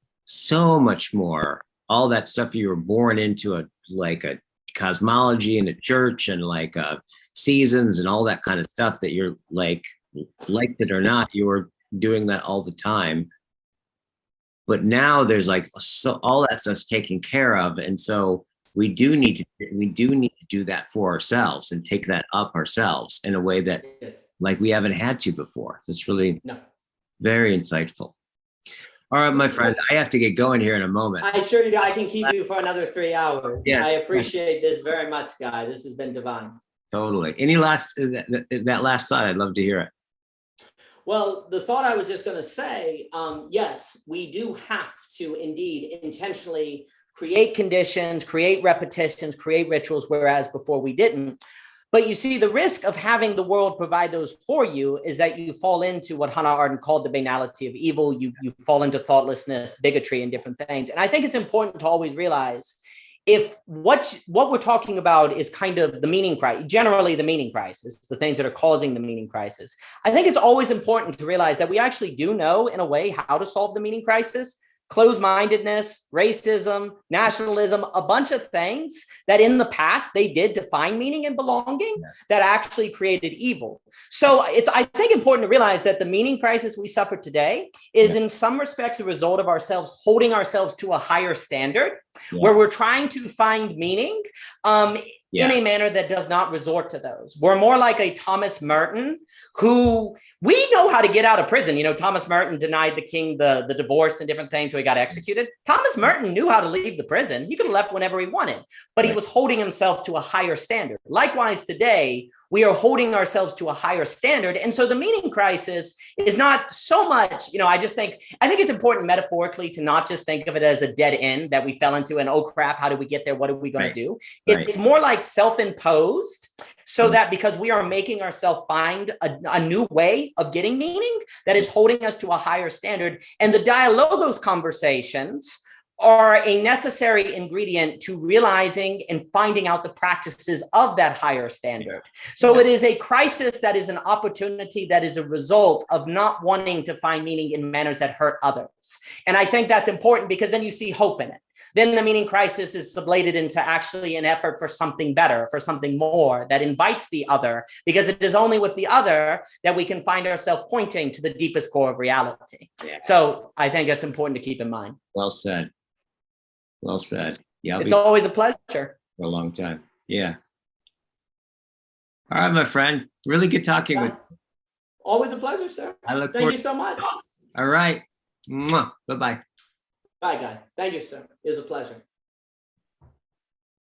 all that stuff you were born into, like a cosmology and a church and like seasons and all that kind of stuff, that you're like it or not, you were doing that all the time. But now there's like, so all that stuff's taken care of, and so we do need to do that for ourselves and take that up ourselves in a way that, yes, like we haven't had to before. That's really very insightful. All right, my friend, I have to get going here in a moment. I assure you, I can keep you for another 3 hours. Yes. I appreciate this very much, Guy. This has been divine. Totally. Any last, that last thought, I'd love to hear it. Well, the thought I was just going to say, yes, we do have to indeed intentionally create conditions, create repetitions, create rituals, whereas before we didn't. But you see, the risk of having the world provide those for you is that you fall into what Hannah Arendt called the banality of evil. You fall into thoughtlessness, bigotry, and different things. And I think it's important to always realize, if what we're talking about is kind of the meaning crisis, generally the meaning crisis, the things that are causing the meaning crisis, I think it's always important to realize that we actually do know, in a way, how to solve the meaning crisis. Closed-mindedness, racism, nationalism, a bunch of things that in the past they did define meaning and belonging that actually created evil. So it's, I think, important to realize that the meaning crisis we suffer today is in some respects a result of ourselves holding ourselves to a higher standard, where we're trying to find meaning in a manner that does not resort to those. We're more like a Thomas Merton, who we know how to get out of prison. You know, Thomas Merton denied the king the divorce and different things, so he got executed. Thomas Merton knew how to leave the prison. He could have left whenever he wanted, but he was holding himself to a higher standard. Likewise, today, we are holding ourselves to a higher standard. And so the meaning crisis is not so much, I think it's important metaphorically to not just think of it as a dead end that we fell into and, oh crap, how did we get there? What are we going to do? It's more like self-imposed, so that because we are making ourselves find a new way of getting meaning that is holding us to a higher standard. And the Dialogos conversations are a necessary ingredient to realizing and finding out the practices of that higher standard. So it is a crisis that is an opportunity that is a result of not wanting to find meaning in manners that hurt others. And I think that's important, because then you see hope in it. Then the meaning crisis is sublated into actually an effort for something better, for something more that invites the other, because it is only with the other that we can find ourselves pointing to the deepest core of reality. So I think that's important to keep in mind. Well said. Well said. Yeah, it's always a pleasure. For a long time. Yeah. All right, my friend. Really good talking with you. Always a pleasure, sir. Thank you so much. All right. Bye-bye. Bye, Guy. Thank you, sir. It was a pleasure.